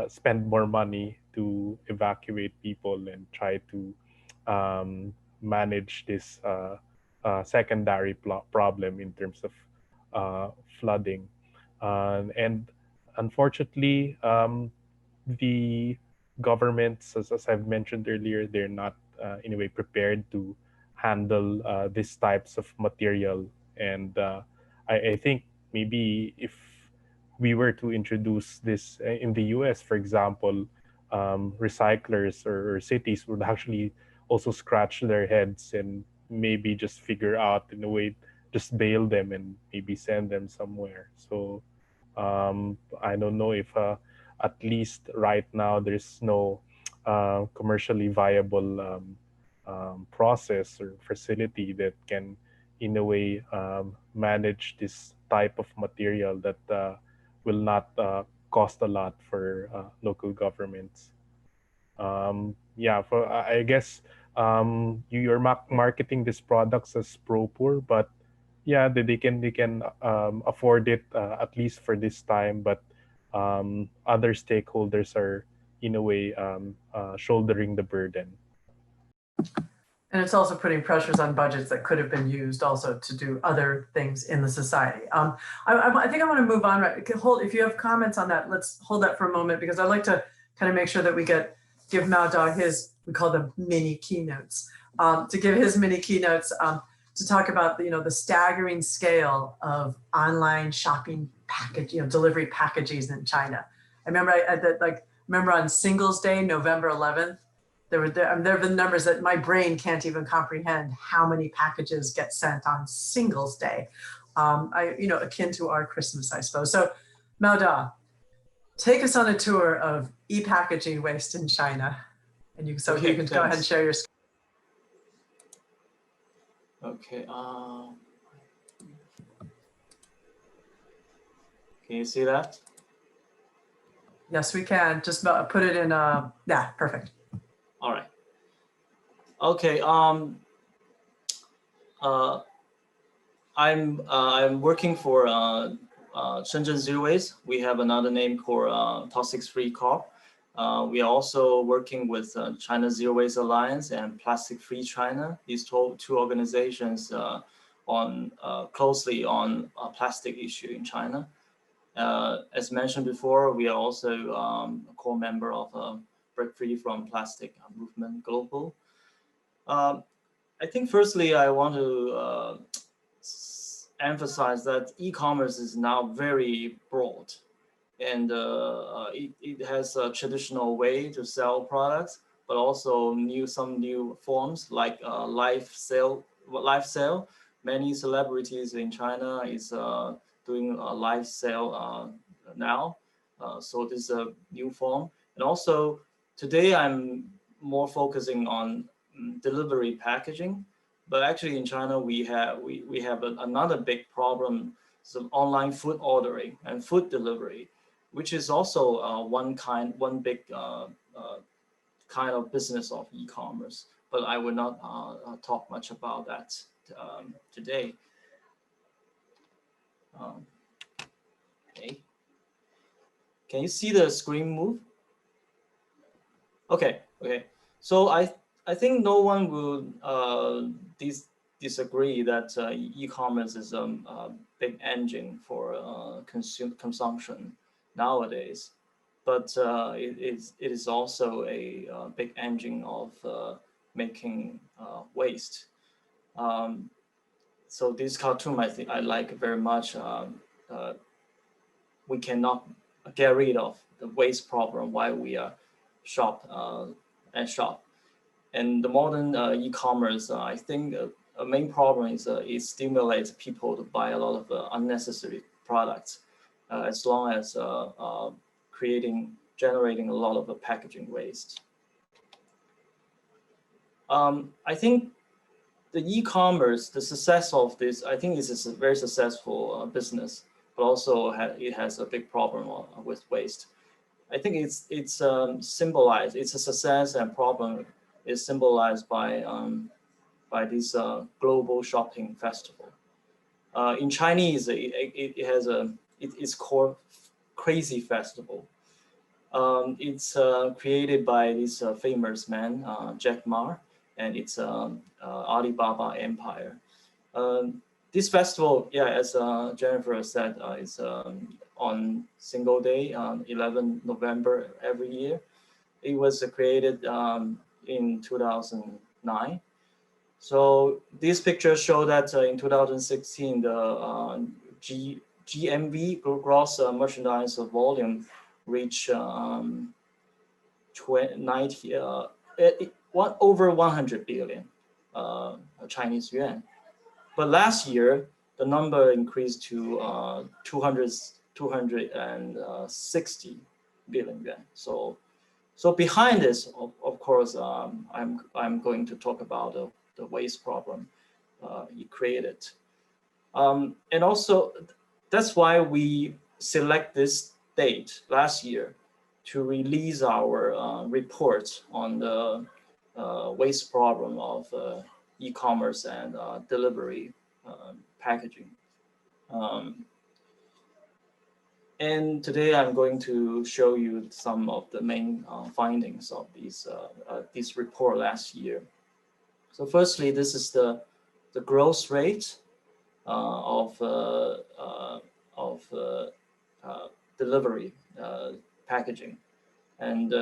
C: spend more money to evacuate people and try to manage this secondary problem in terms of flooding. And unfortunately, the governments, as I've mentioned earlier, they're not in a way prepared to handle these types of material. And I think maybe if we were to introduce this in the US, for example, recyclers or cities would actually also scratch their heads and maybe just figure out in a way, just bail them and maybe send them somewhere. So I don't know if at least right now there's no commercially viable process or facility that can in a way manage this type of material that will not cost a lot for local governments. Yeah, for I guess you're marketing these products as pro-poor, but yeah, they can afford it at least for this time. But other stakeholders are in a way shouldering the burden.
A: And it's also putting pressures on budgets that could have been used also to do other things in the society. I think I want to move on. Right? If you have comments on that, let's hold that for a moment, because I'd like to kind of make sure that we give Mao Dog his, we call them mini keynotes, to give his mini keynotes to talk about the staggering scale of online shopping package, delivery packages in China. I remember remember on Singles Day, November 11th, there have been numbers that my brain can't even comprehend how many packages get sent on Singles Day. Akin to our Christmas, I suppose. So, Mao Da, take us on a tour of e-packaging waste in China. And you can
D: Thanks.
A: go ahead and share your screen.
D: Okay. Can you see that?
A: Yes, we can. Just put it in. Yeah, perfect.
D: All right. Okay. I'm working for Shenzhen Zero Waste. We have another name called Toxics Free Corp. We are also working with China Zero Waste Alliance and Plastic Free China. These two organizations closely on plastic issue in China. As mentioned before, we are also a core member of Break Free from Plastic Movement Global. I think firstly, I want to emphasize that e-commerce is now very broad, and it has a traditional way to sell products, but also some new forms like live sale. Many celebrities in China is doing a live sale now, so this is a new form. And also today I'm more focusing on delivery packaging, but actually in China we have another big problem, so online food ordering and food delivery, which is also one big kind of business of e-commerce. But I will not talk much about that today. Okay. Can you see the screen move? Okay. So I think no one will disagree that e-commerce is a big engine for consumption nowadays, but it is also a big engine of making waste. So this cartoon I like very much. We cannot get rid of the waste problem while we are shop. And the modern e-commerce, I think a main problem is it stimulates people to buy a lot of unnecessary products, as long as generating a lot of packaging waste. I think the e-commerce, the success of this, I think this is a very successful business, but also it has a big problem with waste. I think it's symbolized. It's a success and problem is symbolized by this global shopping festival. In Chinese, it's called Crazy Festival. It's created by this famous man, Jack Ma, and it's Alibaba Empire. This festival, yeah, as Jennifer said, is on single day, 11 November every year. It was created in 2009. So these pictures show that in 2016, the GMV, gross merchandise volume, reached over 100 billion Chinese yuan. But last year, the number increased to 260 billion yuan. So behind this, of course, I'm going to talk about the waste problem it created. And also, that's why we select this date last year to release our report on the waste problem of e-commerce and delivery packaging. And today I'm going to show you some of the main findings of this report last year. So firstly, this is the growth rate of delivery packaging, and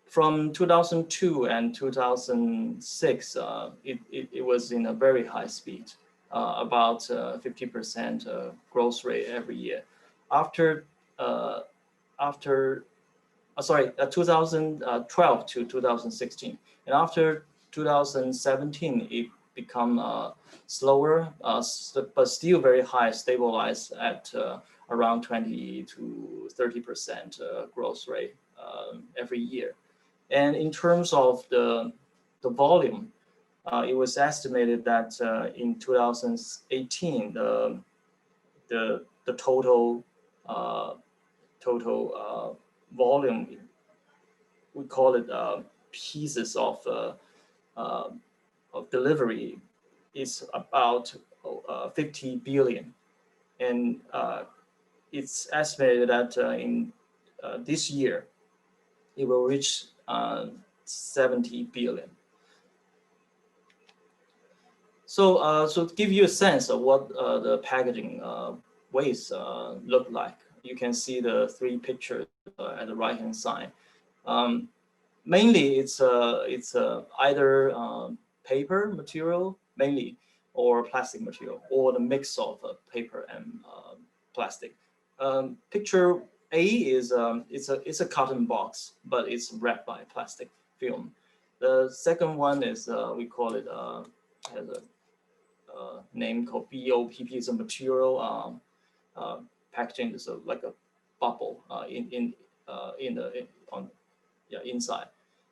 D: from 2002 and 2006, it was in a very high speed, about 50% growth rate every year. After 2012 to 2016. And after 2017, it become slower, but still very high, stabilized at around 20 to 30% growth rate every year. And in terms of the volume, it was estimated that in 2018, the total volume, we call it pieces of delivery, is about 50 billion, and it's estimated that in this year it will reach 70 billion. So, so to give you a sense of what the packaging waste look like, you can see the three pictures at the right-hand side. Mainly, it's either paper material, mainly, or plastic material, or the mix of paper and plastic. Picture A is it's a cotton box, but it's wrapped by plastic film. The second one is we call it has a name called BOPP. It's a material packaging. It's like a bubble inside.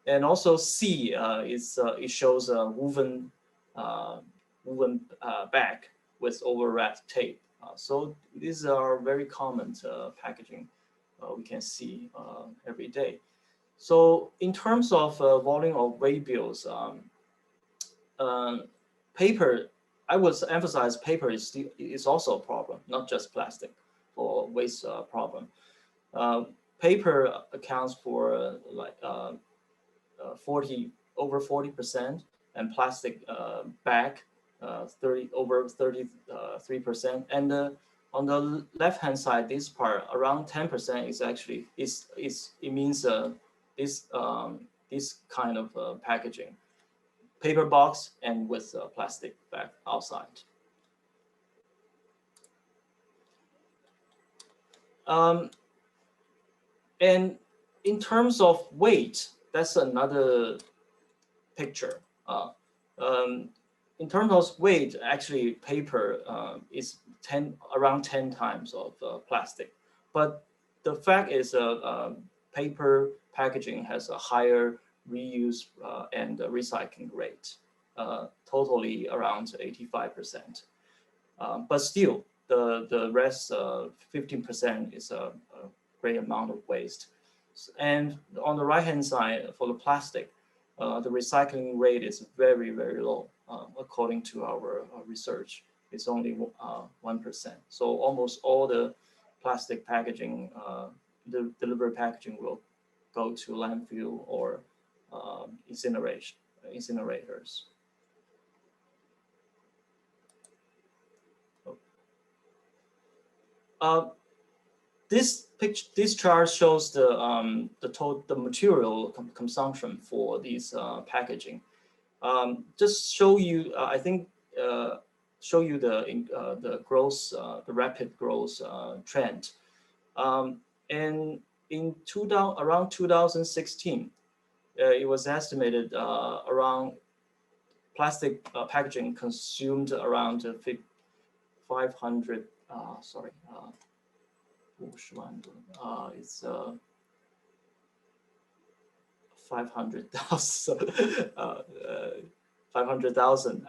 D: And also C is it shows a woven bag with overwrapped tape. So these are very common packaging we can see every day. So in terms of volume of weight bills, paper, I would emphasize paper is also a problem, not just plastic for waste problem. Paper accounts for like over 40%, and plastic bag over 33%. And on the left-hand side, this part around 10% is actually it means this kind of packaging, paper box and with a plastic bag outside. And in terms of weight, that's another picture. In terms of weight, actually paper is around 10 times of plastic. But the fact is paper packaging has a higher reuse and recycling rate, totally around 85%. But still, the rest 15% is a great amount of waste. And on the right-hand side, for the plastic, the recycling rate is very, very low. According to our research, it's only 1%. So almost all the plastic packaging, the delivery packaging will go to landfill or incinerators. This chart shows the material consumption for these packaging. Just show you, I think, show you the growth, the rapid growth trend. And in around 2016, it was estimated around plastic packaging consumed around 500. Sorry. It's 500,000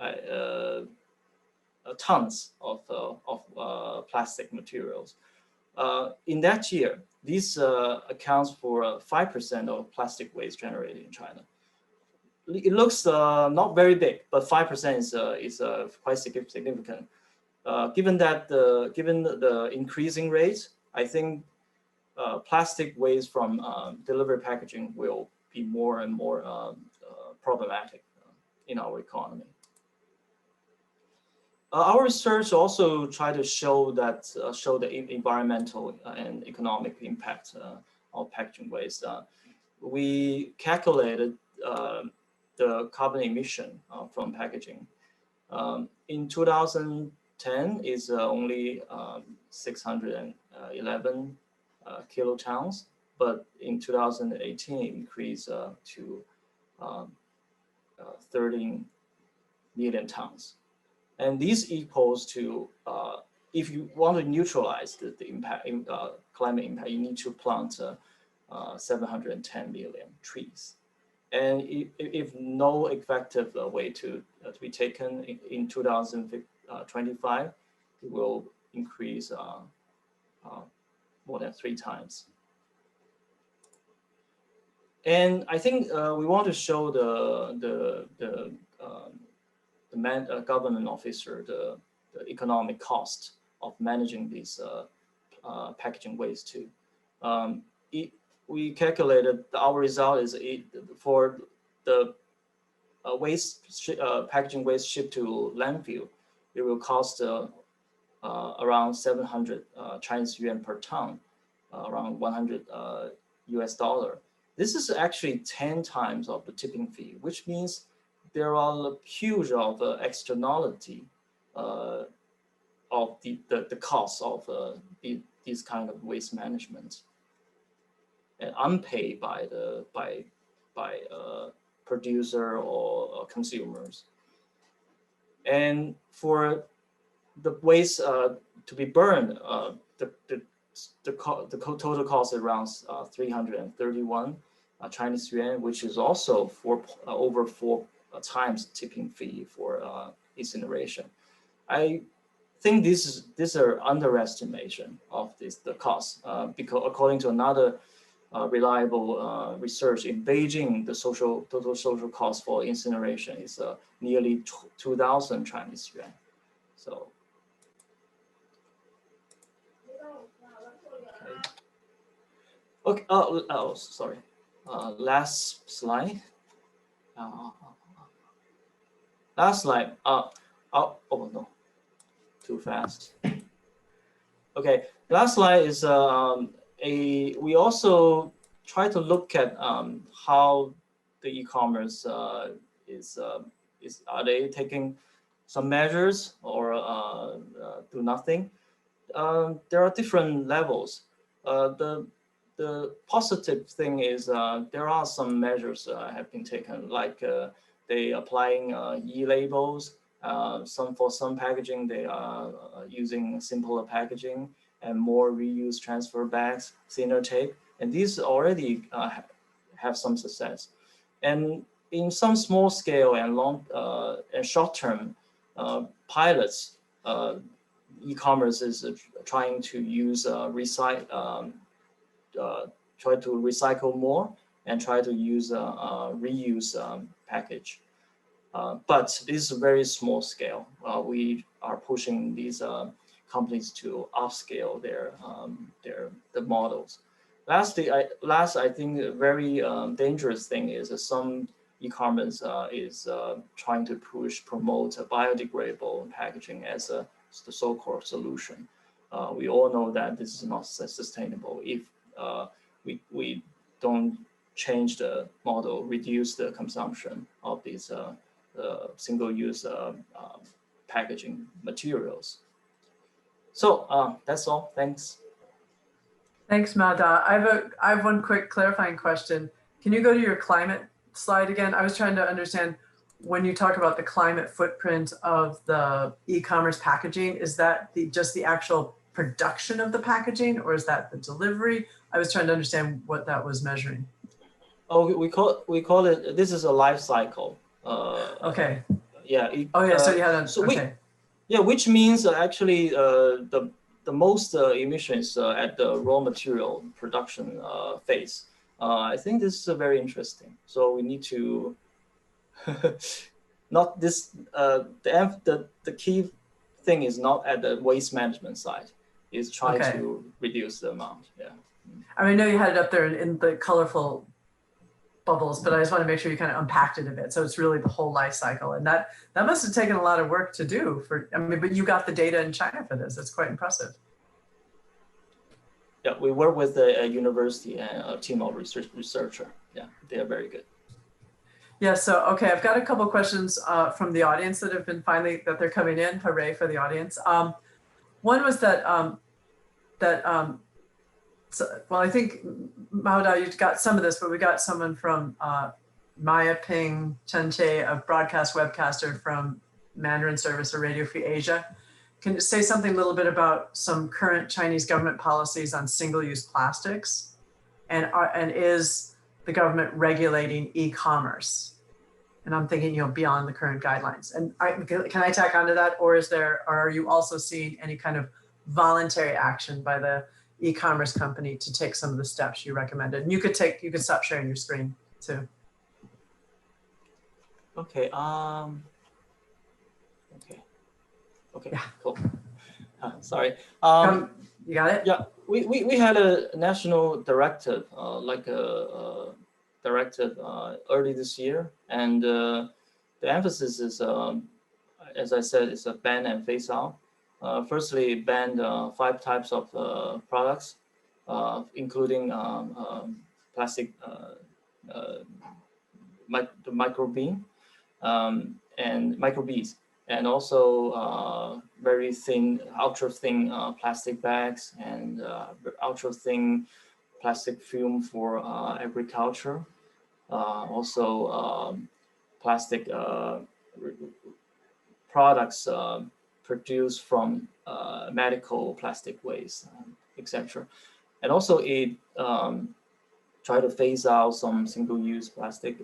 D: tons of plastic materials. In that year, this accounts for 5% of plastic waste generated in China. It looks not very big, but 5% is quite significant. Given the increasing rate, I think plastic waste from delivery packaging will be more and more problematic in our economy. Our research also tried to show the environmental and economic impact of packaging waste. We calculated the carbon emission from packaging. In 2010, is only 611 kilotons, but in 2018 it increased to 13 million tons. And this equals to, if you want to neutralize the impact, climate impact, you need to plant 710 million trees. And if no effective way to be taken in 2025, it will increase more than 3 times. And I think we want to show the government officer the economic cost of managing these packaging waste too. We calculated our result is for the packaging waste shipped to landfill, it will cost around 700 Chinese yuan per ton, around 100 US dollar. This is actually 10 times of the tipping fee, which means there are huge of externality of the cost of these kind of waste management, and unpaid by the producer or consumers. And for the waste to be burned, the total cost is around 331 Chinese yuan, which is also over 4 times tipping fee for incineration. I think these are underestimation of the cost, because according to another reliable research in Beijing, the total social cost for incineration is nearly 2,000 Chinese yuan. So. Okay. Oh, sorry. Last slide. Last slide. Oh no, too fast. Okay. Last slide is we also try to look at how the e-commerce are they taking some measures or do nothing? There are different levels. The positive thing is there are some measures have been taken, like they applying e-labels. For some packaging, they are using simpler packaging and more reuse transfer bags, thinner tape, and these already have some success. And in some small scale and long and short term pilots, e-commerce is trying to use try to recycle more and try to use reuse package. But this is a very small scale. We are pushing these companies to upscale the models. Lastly, I think a very dangerous thing is some e-commerce is trying to promote a biodegradable packaging as the so-called solution. We all know that this is not sustainable if we don't change the model, reduce the consumption of these single-use packaging materials. So that's all. Thanks.
A: Thanks, Mada. I have one quick clarifying question. Can you go to your climate slide again? I was trying to understand when you talk about the climate footprint of the e-commerce packaging, is that just the actual production of the packaging, or is that the delivery? I was trying to understand what that was measuring.
D: Oh, we call it. This is a life cycle.
A: Okay.
D: Yeah.
A: So you had
D: which means actually the most emissions at the raw material production phase. I think this is very interesting. So we need to not this the key thing is not at the waste management side. Is trying to reduce the amount. Yeah.
A: I know you had it up there in the colorful bubbles, but I just want to make sure you kind of unpacked it a bit. So it's really the whole life cycle, and that must have taken a lot of work to do. But you got the data in China for this. That's quite impressive.
D: Yeah, we work with a university and a team of researcher. Yeah, they are very good.
A: Yeah. So I've got a couple of questions from the audience that have been that they're coming in. Hooray for the audience. One was that well, I think, Maudai, you got some of this, but we got someone from Maya Ping Chen-Che, a broadcast webcaster from Mandarin Service or Radio Free Asia. Can you say something a little bit about some current Chinese government policies on single-use plastics? And is the government regulating e-commerce? And I'm thinking, beyond the current guidelines. And can I tack onto that, or are you also seeing any kind of voluntary action by the e-commerce company to take some of the steps you recommended? And you could stop sharing your screen too.
D: Okay. Okay. Yeah. Cool. Sorry.
A: You got it?
D: Yeah. We had a national directive, directive early this year, and the emphasis is, as I said, is a ban and phase out. Firstly, it banned 5 types of products, including plastic, the microbead, and microbeads, and also very thin, ultra thin plastic bags, and ultra thin plastic film for agriculture. Also plastic products produced from medical plastic waste, etc. And also it try to phase out some single-use plastic,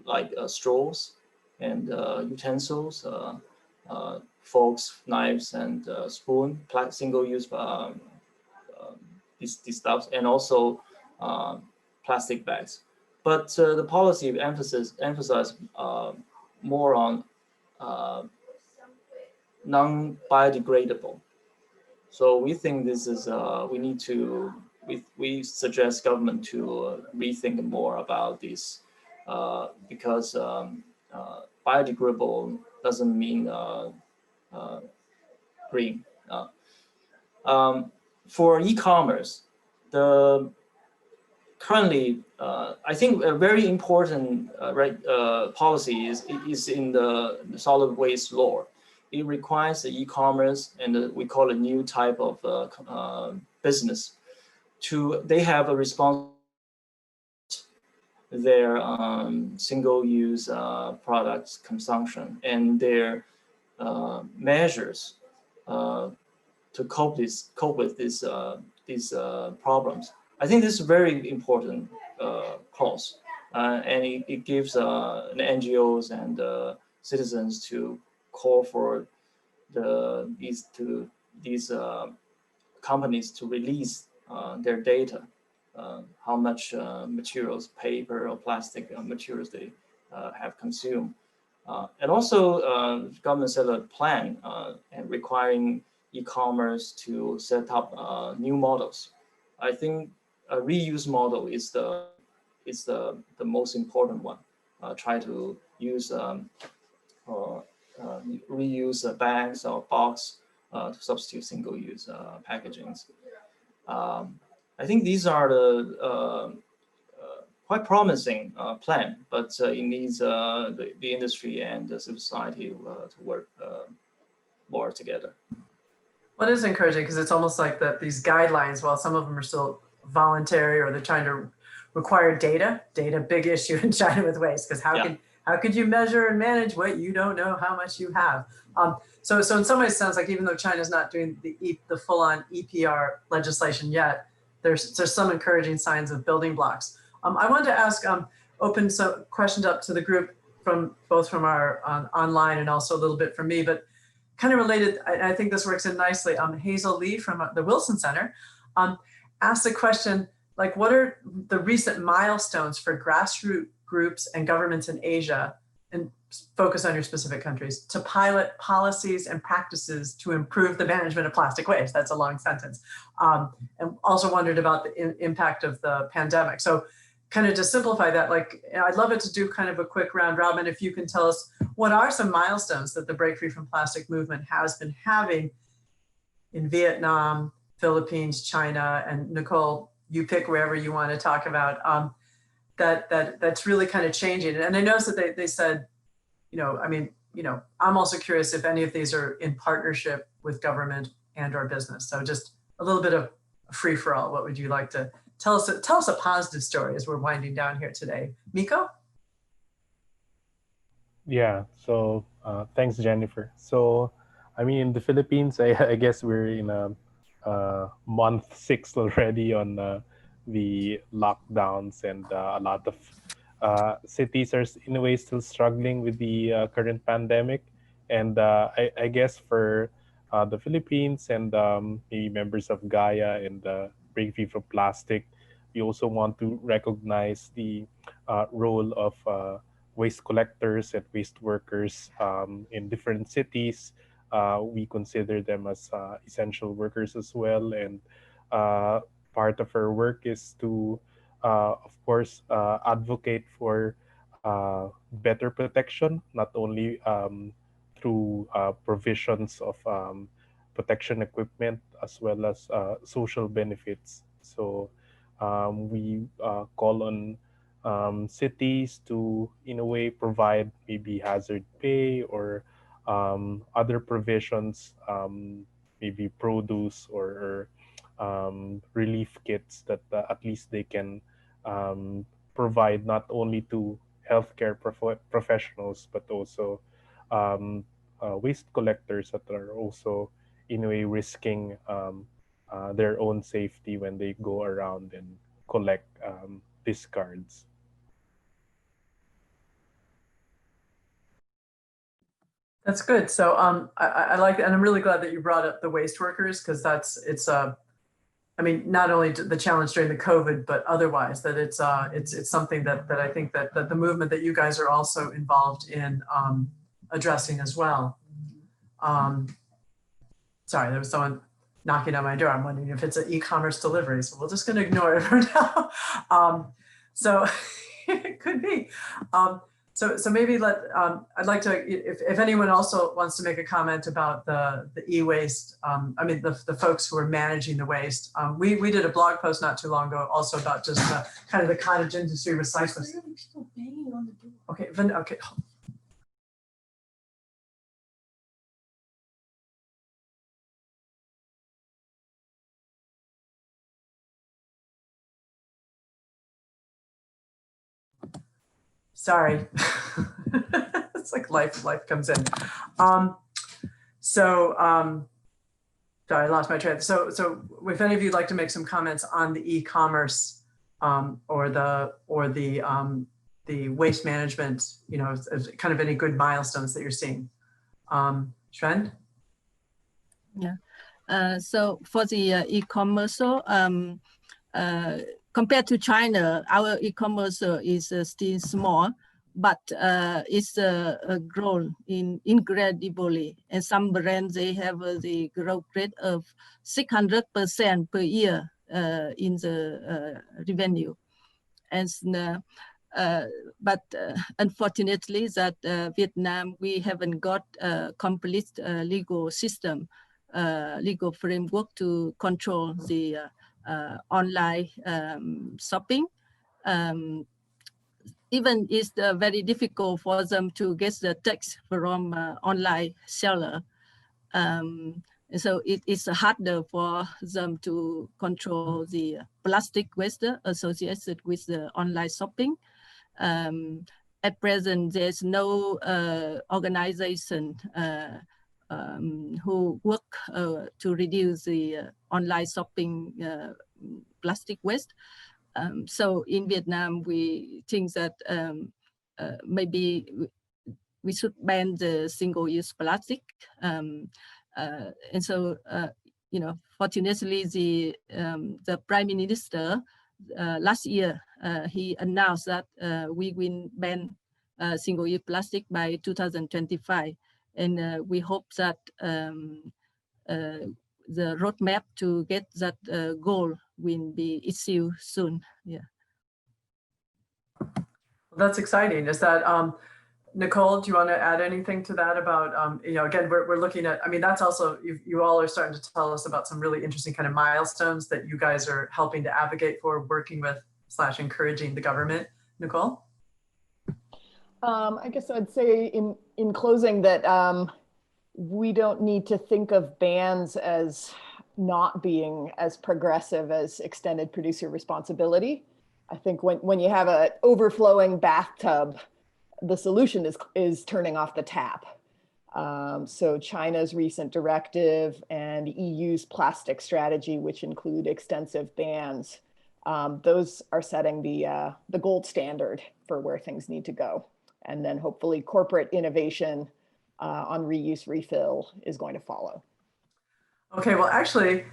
D: like straws and utensils, forks, knives, and spoon, single-use these stuffs, and also plastic bags. But the policy emphasized more on non-biodegradable. So we think this is we suggest government to rethink more about this, because biodegradable doesn't mean green. For e-commerce, currently, I think a very important policy is in the solid waste law. It requires the e-commerce, and we call it a new type of business, they have a response their single-use products consumption and their measures to cope with these problems. I think this is a very important clause, and it gives the NGOs and citizens to call for these companies to release their data, how much materials, paper or plastic materials they have consumed. And also government set a plan and requiring e-commerce to set up new models. I think a reuse model is the most important one. Try to use reuse bags or box to substitute single-use packagings. I think these are the quite promising plan, but it needs the industry and the civil society to work more together.
A: Well, it is encouraging because it's almost like that these guidelines, while some of them are still voluntary or they're trying to require data, big issue in China with waste, because how could you measure and manage what you don't know how much you have? So in some ways it sounds like even though China's not doing the full-on EPR legislation yet, there's some encouraging signs of building blocks. I wanted to ask, open some questions up to the group both from our online and also a little bit from me, but kind of related, I think this works in nicely. Hazel Lee from the Wilson Center asked a question like, what are the recent milestones for grassroots groups and governments in Asia, and focus on your specific countries, to pilot policies and practices to improve the management of plastic waste? That's a long sentence. And also wondered about the impact of the pandemic. So kind of to simplify that, like, I'd love it to do kind of a quick round robin. If you can tell us what are some milestones that the Break Free from Plastic movement has been having in Vietnam, Philippines, China, and Nicole, you pick wherever you want to talk about, that's really kind of changing. And I noticed that they said, I'm also curious if any of these are in partnership with government and or business. So just a little bit of free for all? What would you like to tell us? Tell us a positive story as we're winding down here today. Miko?
C: Yeah, so thanks, Jennifer. So, I mean, in the Philippines, I guess we're in a month 6 already on the lockdowns, and a lot of cities are in a way still struggling with the current pandemic. And I guess for the Philippines and maybe members of Gaia and Break Free from Plastic, we also want to recognize the role of waste collectors and waste workers in different cities. We consider them as essential workers as well. And part of our work is to, of course, advocate for better protection, not only through provisions of protection equipment as well as social benefits. So we call on cities to, in a way, provide maybe hazard pay or other provisions, maybe produce or relief kits that at least they can provide not only to healthcare professionals, but also waste collectors that are also, in a way, risking their own safety when they go around and collect discards.
A: That's good. So I like it, and I'm really glad that you brought up the waste workers, because I mean, not only the challenge during the COVID, but otherwise, that it's something that I think that the movement that you guys are also involved in addressing as well. Sorry, there was someone knocking on my door. I'm wondering if it's an e-commerce delivery, so we're just going to ignore it for now. So it could be. So maybe I'd like to, if anyone also wants to make a comment about the e-waste, I mean, the folks who are managing the waste. We did a blog post not too long ago also about just kind of the cottage industry recycling.
F: People banging on the door.
A: Okay, okay. Sorry. It's like life comes in. Sorry, I lost my train. So if any of you'd like to make some comments on the e-commerce or the waste management, you know, as kind of any good milestones that you're seeing. Shwen?
E: Yeah. So for the e-commerce, compared to China, our e-commerce is still small, but it's grown incredibly. And some brands, they have the growth rate of 600% per year in the revenue. And but unfortunately, that Vietnam, we haven't got a complete legal system, legal framework to control the online shopping. Even it's very difficult for them to get the text from online seller. And so it's harder for them to control the plastic waste associated with the online shopping. At present, there's no organization who work to reduce the online shopping plastic waste. So in Vietnam, we think that maybe we should ban the single-use plastic. And so, you know, fortunately, the Prime Minister last year, he announced that we will ban single-use plastic by 2025. And we hope that the roadmap to get that goal will be issued soon. Yeah.
A: Well, that's exciting. Is that, Nicole, do you want to add anything to that about, you know, again, we're looking at, I mean, that's also, you all are starting to tell us about some really interesting kind of milestones that you guys are helping to advocate for, working with / encouraging the government. Nicole?
B: I guess I'd say in closing that we don't need to think of bans as not being as progressive as extended producer responsibility. I think when you have an overflowing bathtub, the solution is turning off the tap. So China's recent directive and EU's plastic strategy, which include extensive bans, those are setting the gold standard for where things need to go. And then hopefully corporate innovation on reuse refill is going to follow. Okay, well, actually,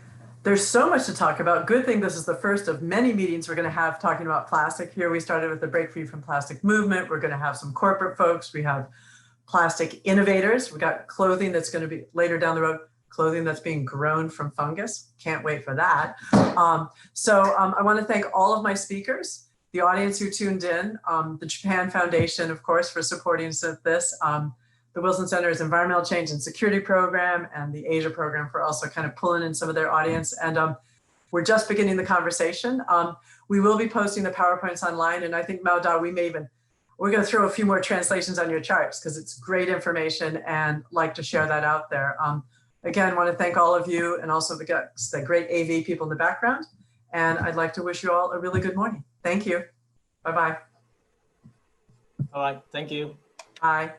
B: there's so much to talk about. Good thing this is the first of many meetings we're going to have talking about plastic. Here we started with the Break Free from Plastic movement. We're going to have some corporate folks. We have plastic innovators. We got clothing that's going to be later down the road, clothing that's being grown from fungus. Can't wait for that. I want to thank all of my speakers, the audience who tuned in, the Japan Foundation, of course, for supporting this, the Wilson Center's Environmental Change and Security Program, and the Asia Program for also kind of pulling in some of their audience. And we're just beginning the conversation. We will be posting the PowerPoints online, and I think, Mao Da, we're going to throw a few more translations on your charts because it's great information and like to share that out there. Again, want to thank all of you and also the great AV people in the background. And I'd like to wish you all a really good morning. Thank you. Bye-bye.
D: All right, thank you.
A: Bye.